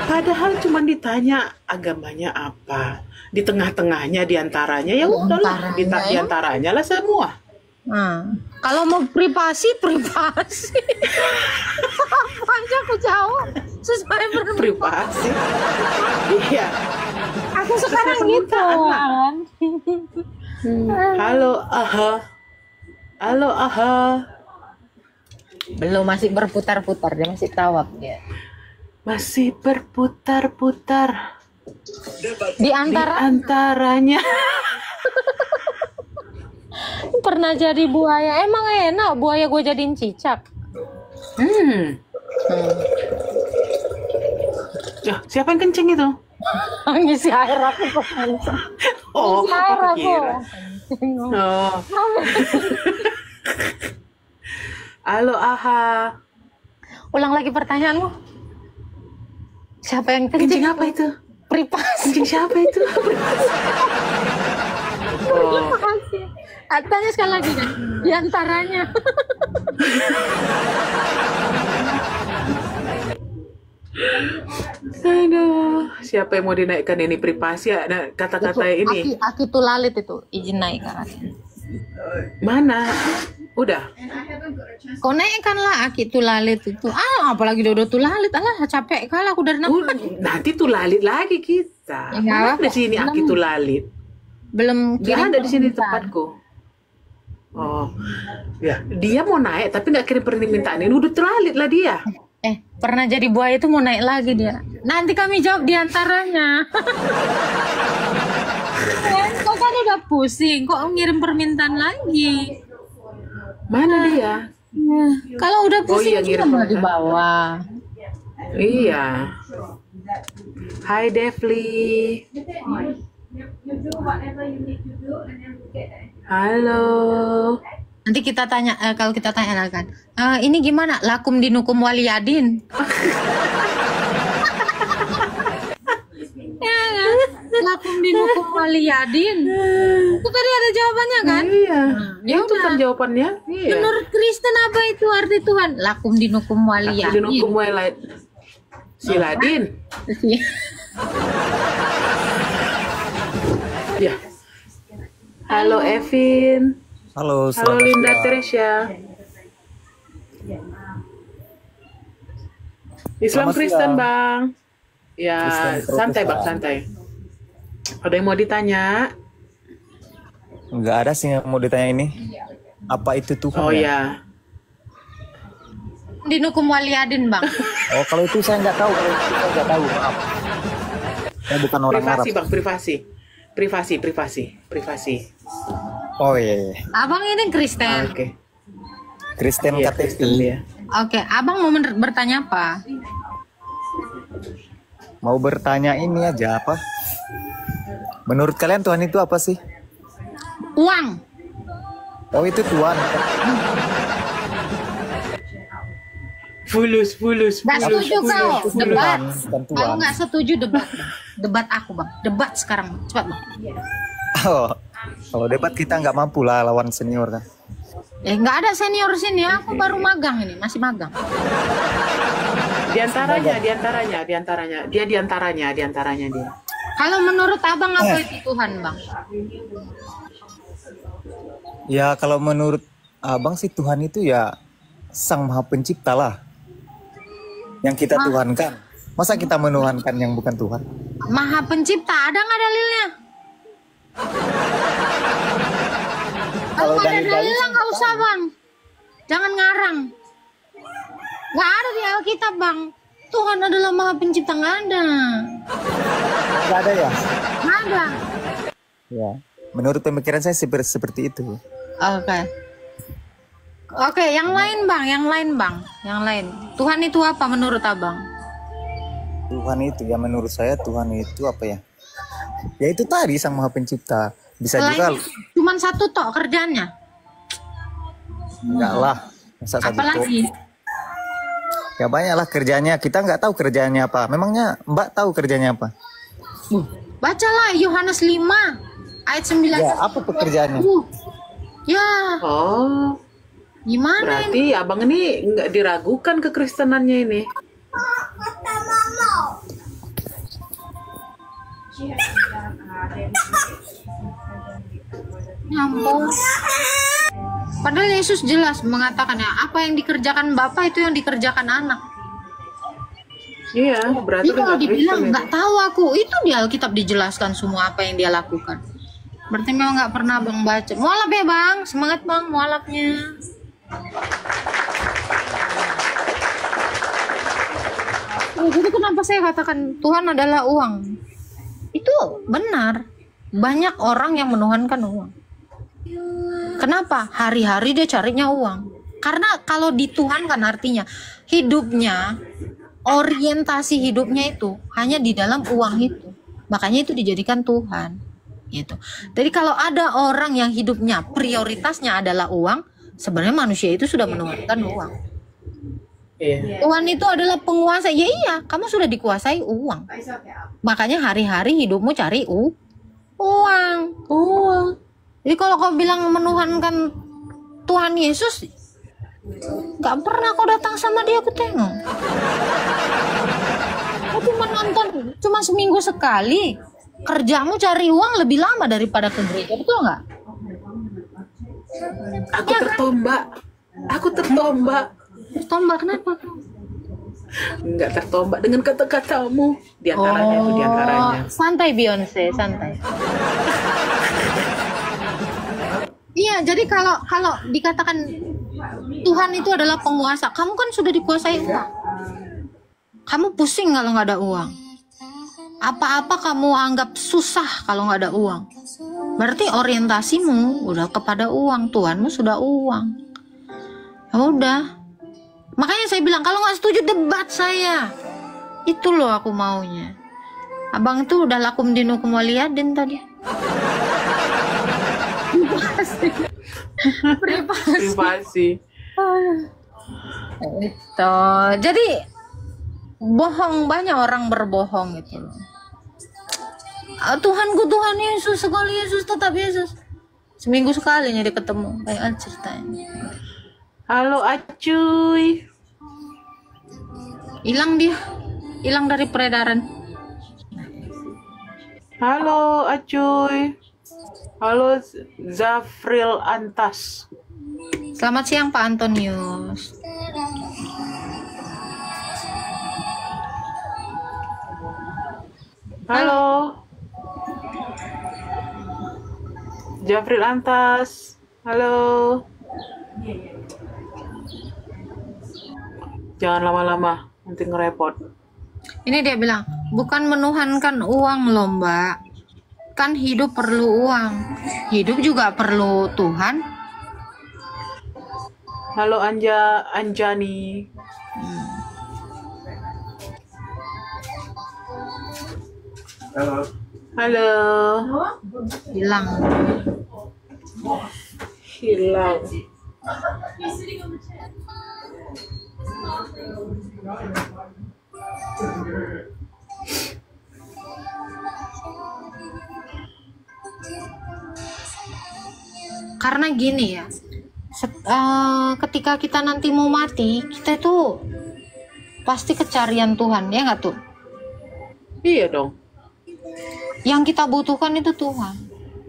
padahal cuma ditanya agamanya apa di tengah-tengahnya diantaranya ya udahlah diantaranya lah semua. Kalau mau privasi aja aku jawab sesuai privasi. Iya. Aku sekarang gitu kan. Halo aha. Belum, masih berputar-putar, dia masih tawab dia. Masih berputar-putar. Di antaranya. Pernah jadi buaya. Emang enak buaya gue jadiin cicak. Siapa yang kenceng itu? Ngisi air aku kok. Oh, ngisi air aku. Oh. Halo aha. Ulang lagi pertanyaanmu. Siapa yang kencing apa itu? Privasi. Kencing siapa itu? Privasi. Tanya sekali lagi kan. Di antaranya. Aduh, siapa yang mau dinaikkan ini privasi ya? Nah, kata-kata ini. Aki tulalit itu izin naik kan. Mana? Udah. Kau naikkan lah Aki tulalit itu. Apalagi udah tulalit. Capek kalah aku dari nampak. Nanti tulalit lagi kita. Mana di sini Aki tulalit? Belum kirim. Dia ada di sini tempatku. Oh, ya. Dia mau naik tapi nggak kirim permintaan ini. Udah tulalit lah dia. Pernah jadi buaya itu mau naik lagi dia. Nanti kami jawab di antaranya. Kok kan udah pusing, kok ngirim permintaan lagi? Mana dia? Kalau udah pusing ngirim di bawah. Iya. Hai Devli. Halo. Nanti kita tanya, kalau kita tanya kan, ini gimana? Lakum dinukum waliyadin. Ya kan? Lakum dinukum waliyadin. Itu tadi ada jawabannya kan? Iya. Itu kan jawabannya. Iya. Menurut Kristen apa itu arti Tuhan? Lakum dinukum waliyadin. Lakum dinukum waliyadin. Siladin. Ya. Halo Evin. Halo Linda Teresia. Islam Kristen Bang. Ya, santai Bang, santai. Ada yang mau ditanya? Enggak ada sih yang mau ditanya ini. Apa itu Tuhan? Oh ya. Dinukum waliyadin Bang. Oh kalau itu saya nggak tahu. Maaf. Saya bukan orang Arab. Bang, privasi. Oh iya. Abang ini Kristen. Oke. Kristen KTP. Oke, abang mau bertanya apa? Mau bertanya ini aja apa? Menurut kalian Tuhan itu apa sih? Uang. Oh itu Tuhan. Fulus. Gak setuju kau. Debat. Kalau nggak setuju debat aku Bang. Debat sekarang, cepat Bang. Oh. Kalau debat kita nggak mampu lah lawan senior kan. Nggak ada senior sini, aku baru magang ini, masih magang. Di antaranya dia. Kalau menurut abang apa itu Tuhan Bang? Ya kalau menurut abang sih Tuhan itu ya Sang Maha Pencipta lah. Yang kita tuhankan. Masa kita menuhankan yang bukan Tuhan? Maha Pencipta, ada nggak dalilnya? Kalau nggak ada dalilnya nggak usah Bang. Jangan ngarang. Nggak ada di Alkitab Bang. Tuhan adalah Maha Pencipta, nggak ada. Nggak ada ya? Nggak ada. Ya. Menurut pemikiran saya seperti itu. Oke, yang lain Bang. Tuhan itu apa menurut abang? Tuhan itu ya menurut saya Tuhan itu apa ya? Ya itu tadi Sang Maha Pencipta. Bisa juga. Cuman satu tok kerjanya. Enggak lah. Apalagi? Ya banyaklah kerjanya. Kita nggak tahu kerjanya apa. Memangnya Mbak tahu kerjanya apa? Bacalah Yohanes 5 ayat 9. Ya, apa pekerjaannya? Ya. Oh. Gimana? Berarti abang ini nggak diragukan kekristenannya ini. Nyambung. Padahal Yesus jelas mengatakan ya, apa yang dikerjakan Bapa itu yang dikerjakan anak. Iya, berarti Jadi kalau nggak dibilang Kristen nggak tahu aku, itu di Alkitab dijelaskan semua apa yang dia lakukan. Berarti memang nggak pernah Bang baca. Mualaf ya Bang, semangat Bang mualafnya. Jadi kenapa saya katakan Tuhan adalah uang? Itu benar. Banyak orang yang menuhankan uang. Kenapa? Hari-hari dia carinya uang. Karena kalau dituhankan artinya hidupnya, orientasi hidupnya itu hanya di dalam uang itu. Makanya itu dijadikan Tuhan. Gitu. Jadi kalau ada orang yang hidupnya prioritasnya adalah uang, sebenarnya manusia itu sudah menuhankan uang. Tuhan itu adalah penguasa. Ya iya, kamu sudah dikuasai uang. Makanya hari-hari hidupmu cari uang. Jadi kalau kau bilang menuhankan Tuhan Yesus, nggak pernah kau datang sama dia, aku tengok. Kau cuma nonton, cuma seminggu sekali. Kerjamu cari uang lebih lama daripada ke gereja, betul nggak? Aku tertombak. Aku tertombak. Tertombak kenapa? Enggak tertombak dengan kata-katamu. Di antaranya itu di antaranya. Santai Beyonce, santai. Iya, jadi kalau dikatakan Tuhan itu adalah penguasa, kamu kan sudah dikuasai uang. Kamu pusing kalau nggak ada uang. Apa-apa kamu anggap susah kalau nggak ada uang. Berarti orientasimu udah kepada uang. Tuhanmu sudah uang. Ya udah. Makanya saya bilang kalau nggak setuju debat saya. Itu loh aku maunya. Abang tuh udah lakum dinukum waliyadin tadi. Privasi. Itu. Jadi bohong, banyak orang berbohong gitu loh. Tuhanku Tuhan Yesus, sekali Yesus tetap Yesus. Seminggu sekali dia ketemu, kayak ceritanya. Halo Acuy. Hilang dia, hilang dari peredaran. Halo Acuy. Halo Zafril Antas. Selamat siang Pak Antonius. Halo. Zafril Antas. Halo. Jangan lama-lama, nanti ngerepot. Ini dia bilang, bukan menuhankan uang loh Mbak. Kan hidup perlu uang. Hidup juga perlu Tuhan. Halo Anjani. Halo. Hilang. Karena gini ya, ketika kita nanti mau mati, kita itu pasti kecarian Tuhan, ya nggak tuh? Iya dong. Yang kita butuhkan itu Tuhan.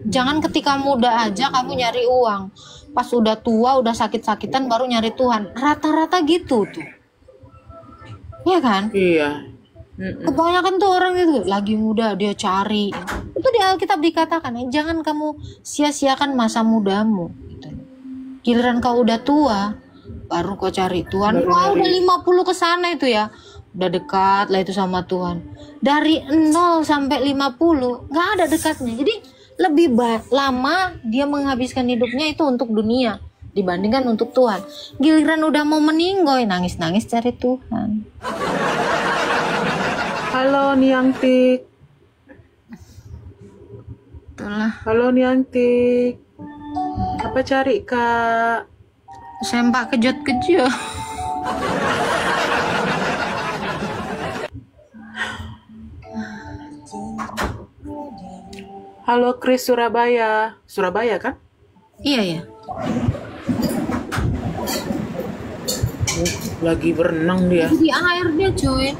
Jangan ketika muda aja kamu nyari uang, pas udah tua, udah sakit-sakitan baru nyari Tuhan. Rata-rata gitu tuh, ya kan? Iya. Kebanyakan tuh orang itu lagi muda dia cari. Itu di Alkitab dikatakan, jangan kamu sia-siakan masa mudamu. Gitu. Giliran kau udah tua, baru kau cari Tuhan. Wah, udah 50 ke sana itu ya. Udah dekat lah itu sama Tuhan. Dari 0 sampai 50 nggak ada dekatnya. Jadi lebih lama dia menghabiskan hidupnya itu untuk dunia dibandingkan untuk Tuhan. Giliran udah mau meninggoy, nangis-nangis cari Tuhan. Halo Niangtik. Itulah. Halo Niangtik. Apa cari Kak? Sempak kejut-kejut. Halo Chris Surabaya. Surabaya kan? Iya ya. Lagi berenang dia. Di air dia cuy.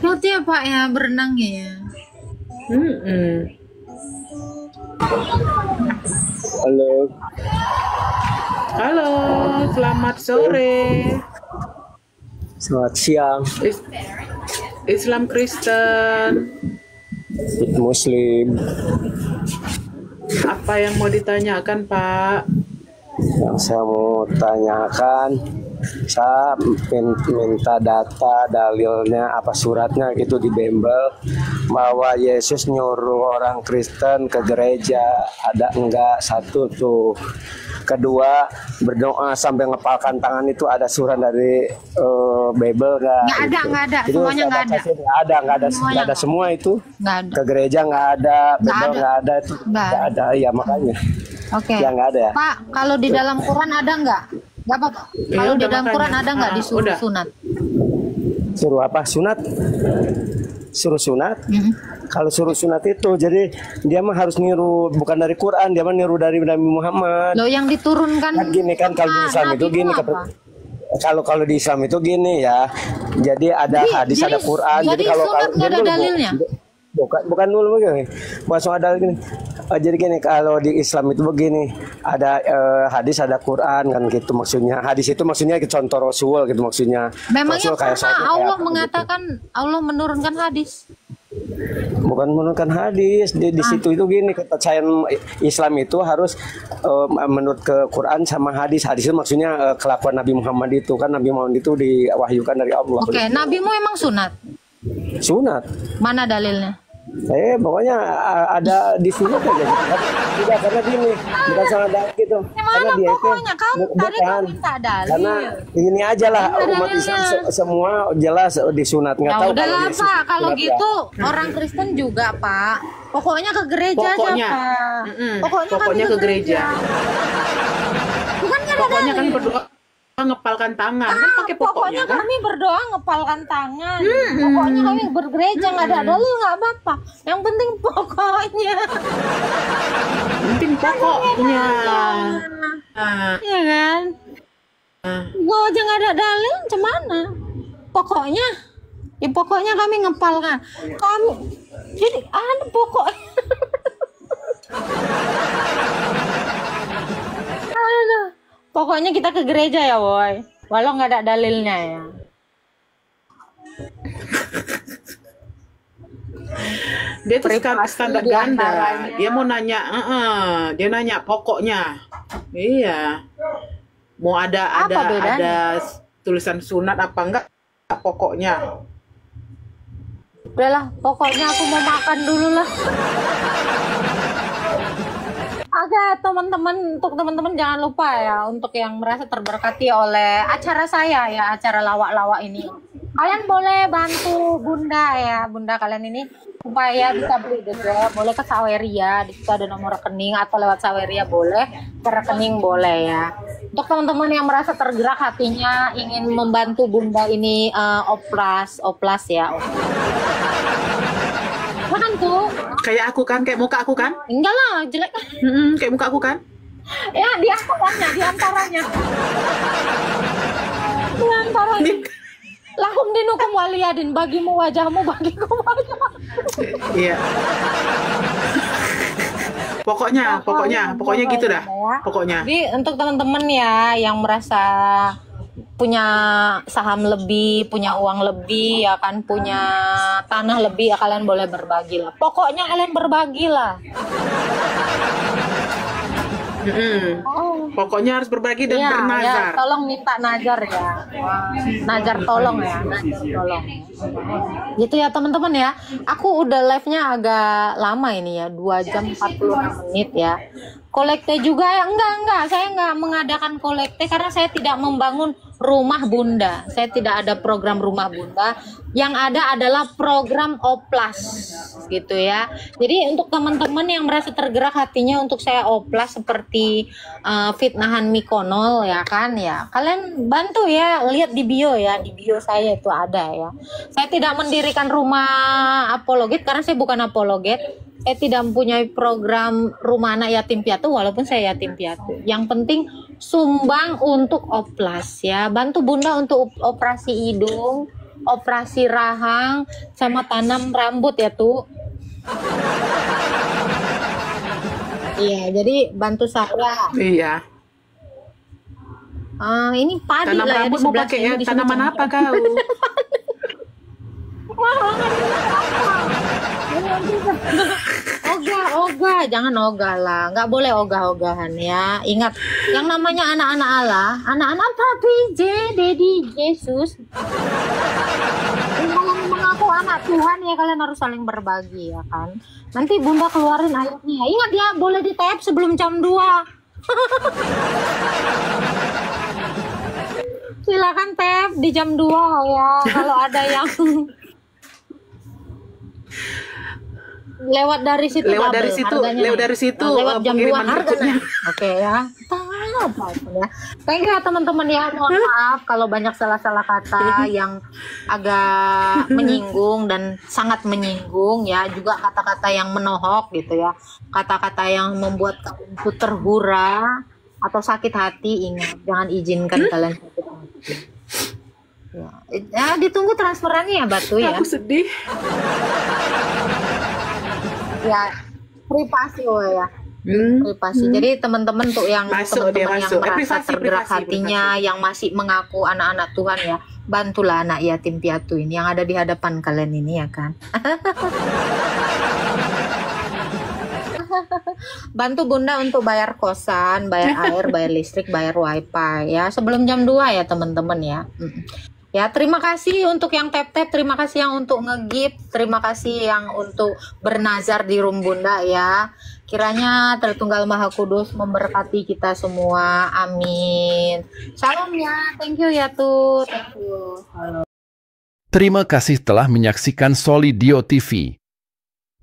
Hati-hati ya Pak ya berenangnya ya. Halo. Halo, selamat sore. Selamat siang. Islam Kristen. Muslim. Apa yang mau ditanyakan, Pak? Yang saya mau tanyakan, saya minta data dalilnya apa suratnya gitu di Bimbel bahwa Yesus nyuruh orang Kristen ke gereja, ada enggak? Satu tuh. Kedua, berdoa sampai ngepalkan tangan itu ada surat dari Bible enggak? Nggak ada, Itu semuanya nggak ada. Nggak ada semua itu. Nggak ada. Ke gereja nggak ada, Bible nggak ada, itu nggak ada, ya makanya. Oke. Ya nggak ada ya. Pak, kalau di dalam Quran ada nggak? Nggak apa-apa. Kalau di dalam Quran ada nggak disuruh sunat? Suruh apa? Sunat? Suruh sunat? Kalau suruh sunat itu, jadi dia mah harus niru, bukan dari Quran, dia mah niru dari Nabi Muhammad. Loh, yang diturunkan Kan gini kan kalau di Islam itu gini, kalau di Islam itu gini ya. Jadi ada hadis, ada Quran. Jadi kalau nggak ada dalilnya. Bukan dulu begini. Masuk ada gini. Jadi gini, kalau di Islam itu begini, ada hadis, ada Quran kan gitu maksudnya. Hadis itu maksudnya contoh Rasul gitu maksudnya. Memangnya Rasul kayak Allah mengatakan Allah menurunkan hadis? Bukan menurunkan hadis di situ itu gini, kepercayaan Islam itu harus menurut ke Quran sama hadis. Hadis itu maksudnya kelakuan Nabi Muhammad itu kan, Nabi Muhammad itu diwahyukan dari Allah. Oke, Nabimu emang sunat? Sunat. Mana dalilnya? Pokoknya ada di sini aja. Tidak, karena gini, bukan salah dalil gitu. Karena dia itu bukan. Karena ini aja lah umat Islam semua jelas disunat, nggak tahu. Udahlah Pak, kalau gitu orang Kristen juga Pak. Pokoknya ke gereja aja Pak. Pokoknya ke gereja. Bukan pokoknya kan berdoa ngepalkan tangan kan pakai pokoknya kan? Kami berdoa ngepalkan tangan. Pokoknya kami bergereja nggak ada dalil nggak apa-apa. Yang penting pokoknya. Penting pokoknya. Iya kan? Gua aja nggak ada dalil, gimana? Pokoknya, ya pokoknya kami ngepalkan. Kami jadi ada pokoknya. Aduh. Pokoknya kita ke gereja ya, woy. Walau nggak ada dalilnya ya. Dia tuh standar ganda. Dia mau nanya, dia nanya pokoknya. Iya. Mau ada tulisan sunat apa enggak? Pokoknya. Udahlah, pokoknya aku mau makan dulu lah. Oke, teman-teman, untuk teman-teman jangan lupa ya, untuk yang merasa terberkati oleh acara saya ya, acara lawak-lawak ini, kalian boleh bantu Bunda ya, Bunda kalian ini supaya bisa beli deh, boleh ke Saweria, di situ ada nomor rekening, atau lewat Saweria boleh, ke rekening boleh ya. Untuk teman-teman yang merasa tergerak hatinya ingin membantu Bunda ini oplas ya. Kan tuh kayak aku kan, kayak muka aku kan? Enggak lah, jelek. Kayak muka aku kan? Ya, diantaranya. Lakum dinukum waliyadin, bagimu wajahmu, bagiku wajahmu. Iya. Pokoknya gitu dah. Pokoknya. Jadi untuk teman-teman ya yang merasa punya saham lebih, punya uang lebih, ya kan, punya tanah lebih, ya kalian boleh berbagi lah. Pokoknya kalian berbagi lah. Pokoknya harus berbagi dan bernazar. Ya, tolong minta nazar ya. Nazar tolong ya, nazar tolong. Gitu ya teman-teman ya. Aku udah live-nya agak lama ini ya, 2 jam 40 menit ya. Kolekte juga ya? Enggak, saya enggak mengadakan kolekte karena saya tidak membangun rumah Bunda. Saya tidak ada program rumah Bunda. Yang ada adalah program oplas gitu ya. Jadi untuk teman-teman yang merasa tergerak hatinya untuk saya oplas seperti fitnahan Mikonol ya kan ya. Kalian bantu ya, lihat di bio ya, di bio saya itu ada ya. Saya tidak mendirikan rumah apologet karena saya bukan apologet. Saya tidak mempunyai program rumah anak yatim piatu walaupun saya yatim piatu. Yang penting sumbang untuk oplas ya. Bantu Bunda untuk operasi hidung, operasi rahang, sama tanam rambut ya tuh. Iya, jadi bantu saya. Iya. Ini padi Tanam lah ya di rambut mau sebelah pakai sini, ya di sini tanaman cengkeh. apa kau? Ogah, jangan ogah lah, nggak boleh ogah-ogahan ya. Ingat, yang namanya anak-anak Allah, anak-anak Papi J, Daddy Yesus. Kalau mengaku anak Tuhan ya kalian harus saling berbagi ya kan. Nanti Bunda keluarin ayatnya. Ingat ya, boleh di-tap sebelum jam 2. Silakan tap di jam 2 ya. Kalau ada yang lewat dari situ Lewat double dari situ, harganya lewat naik. dari situ, lewat jam 2 pengiriman harga berikutnya. naik. Oke ya. Apapun ya. Thank you ya teman-teman ya. Mohon maaf kalau banyak salah-salah kata yang agak menyinggung dan sangat menyinggung ya. Juga kata-kata yang menohok gitu ya. Kata-kata yang membuat kalian itu terhura atau sakit hati. Ingat, jangan izinkan kalian sakit hati. Ya, ditunggu transferannya ya Batu ya. Aku sedih. Ya, privasi ya. Privasi. Jadi teman-teman tuh yang Masuk dia, teman-teman yang masuk. merasa Privasi, tergerak privasi, hatinya, yang masih mengaku anak-anak Tuhan ya, bantulah anak yatim piatu ini yang ada di hadapan kalian ini ya kan. Bantu Bunda untuk bayar kosan, bayar air, bayar listrik, bayar wifi ya sebelum jam 2 ya teman-teman ya. Ya, terima kasih untuk yang tap-tap, terima kasih yang untuk nge-gift, terima kasih yang untuk bernazar di room Bunda ya. Kiranya Tritunggal Maha Kudus memberkati kita semua. Amin. Shalom ya. Thank you ya tuh. Thank you. Halo. Terima kasih telah menyaksikan Solidio TV.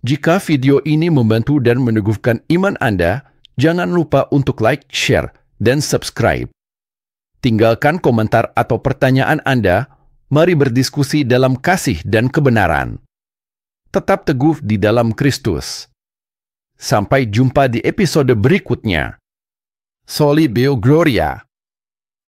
Jika video ini membantu dan meneguhkan iman Anda, jangan lupa untuk like, share, dan subscribe. Tinggalkan komentar atau pertanyaan Anda. Mari berdiskusi dalam kasih dan kebenaran. Tetap teguh di dalam Kristus. Sampai jumpa di episode berikutnya. Soli Deo Gloria.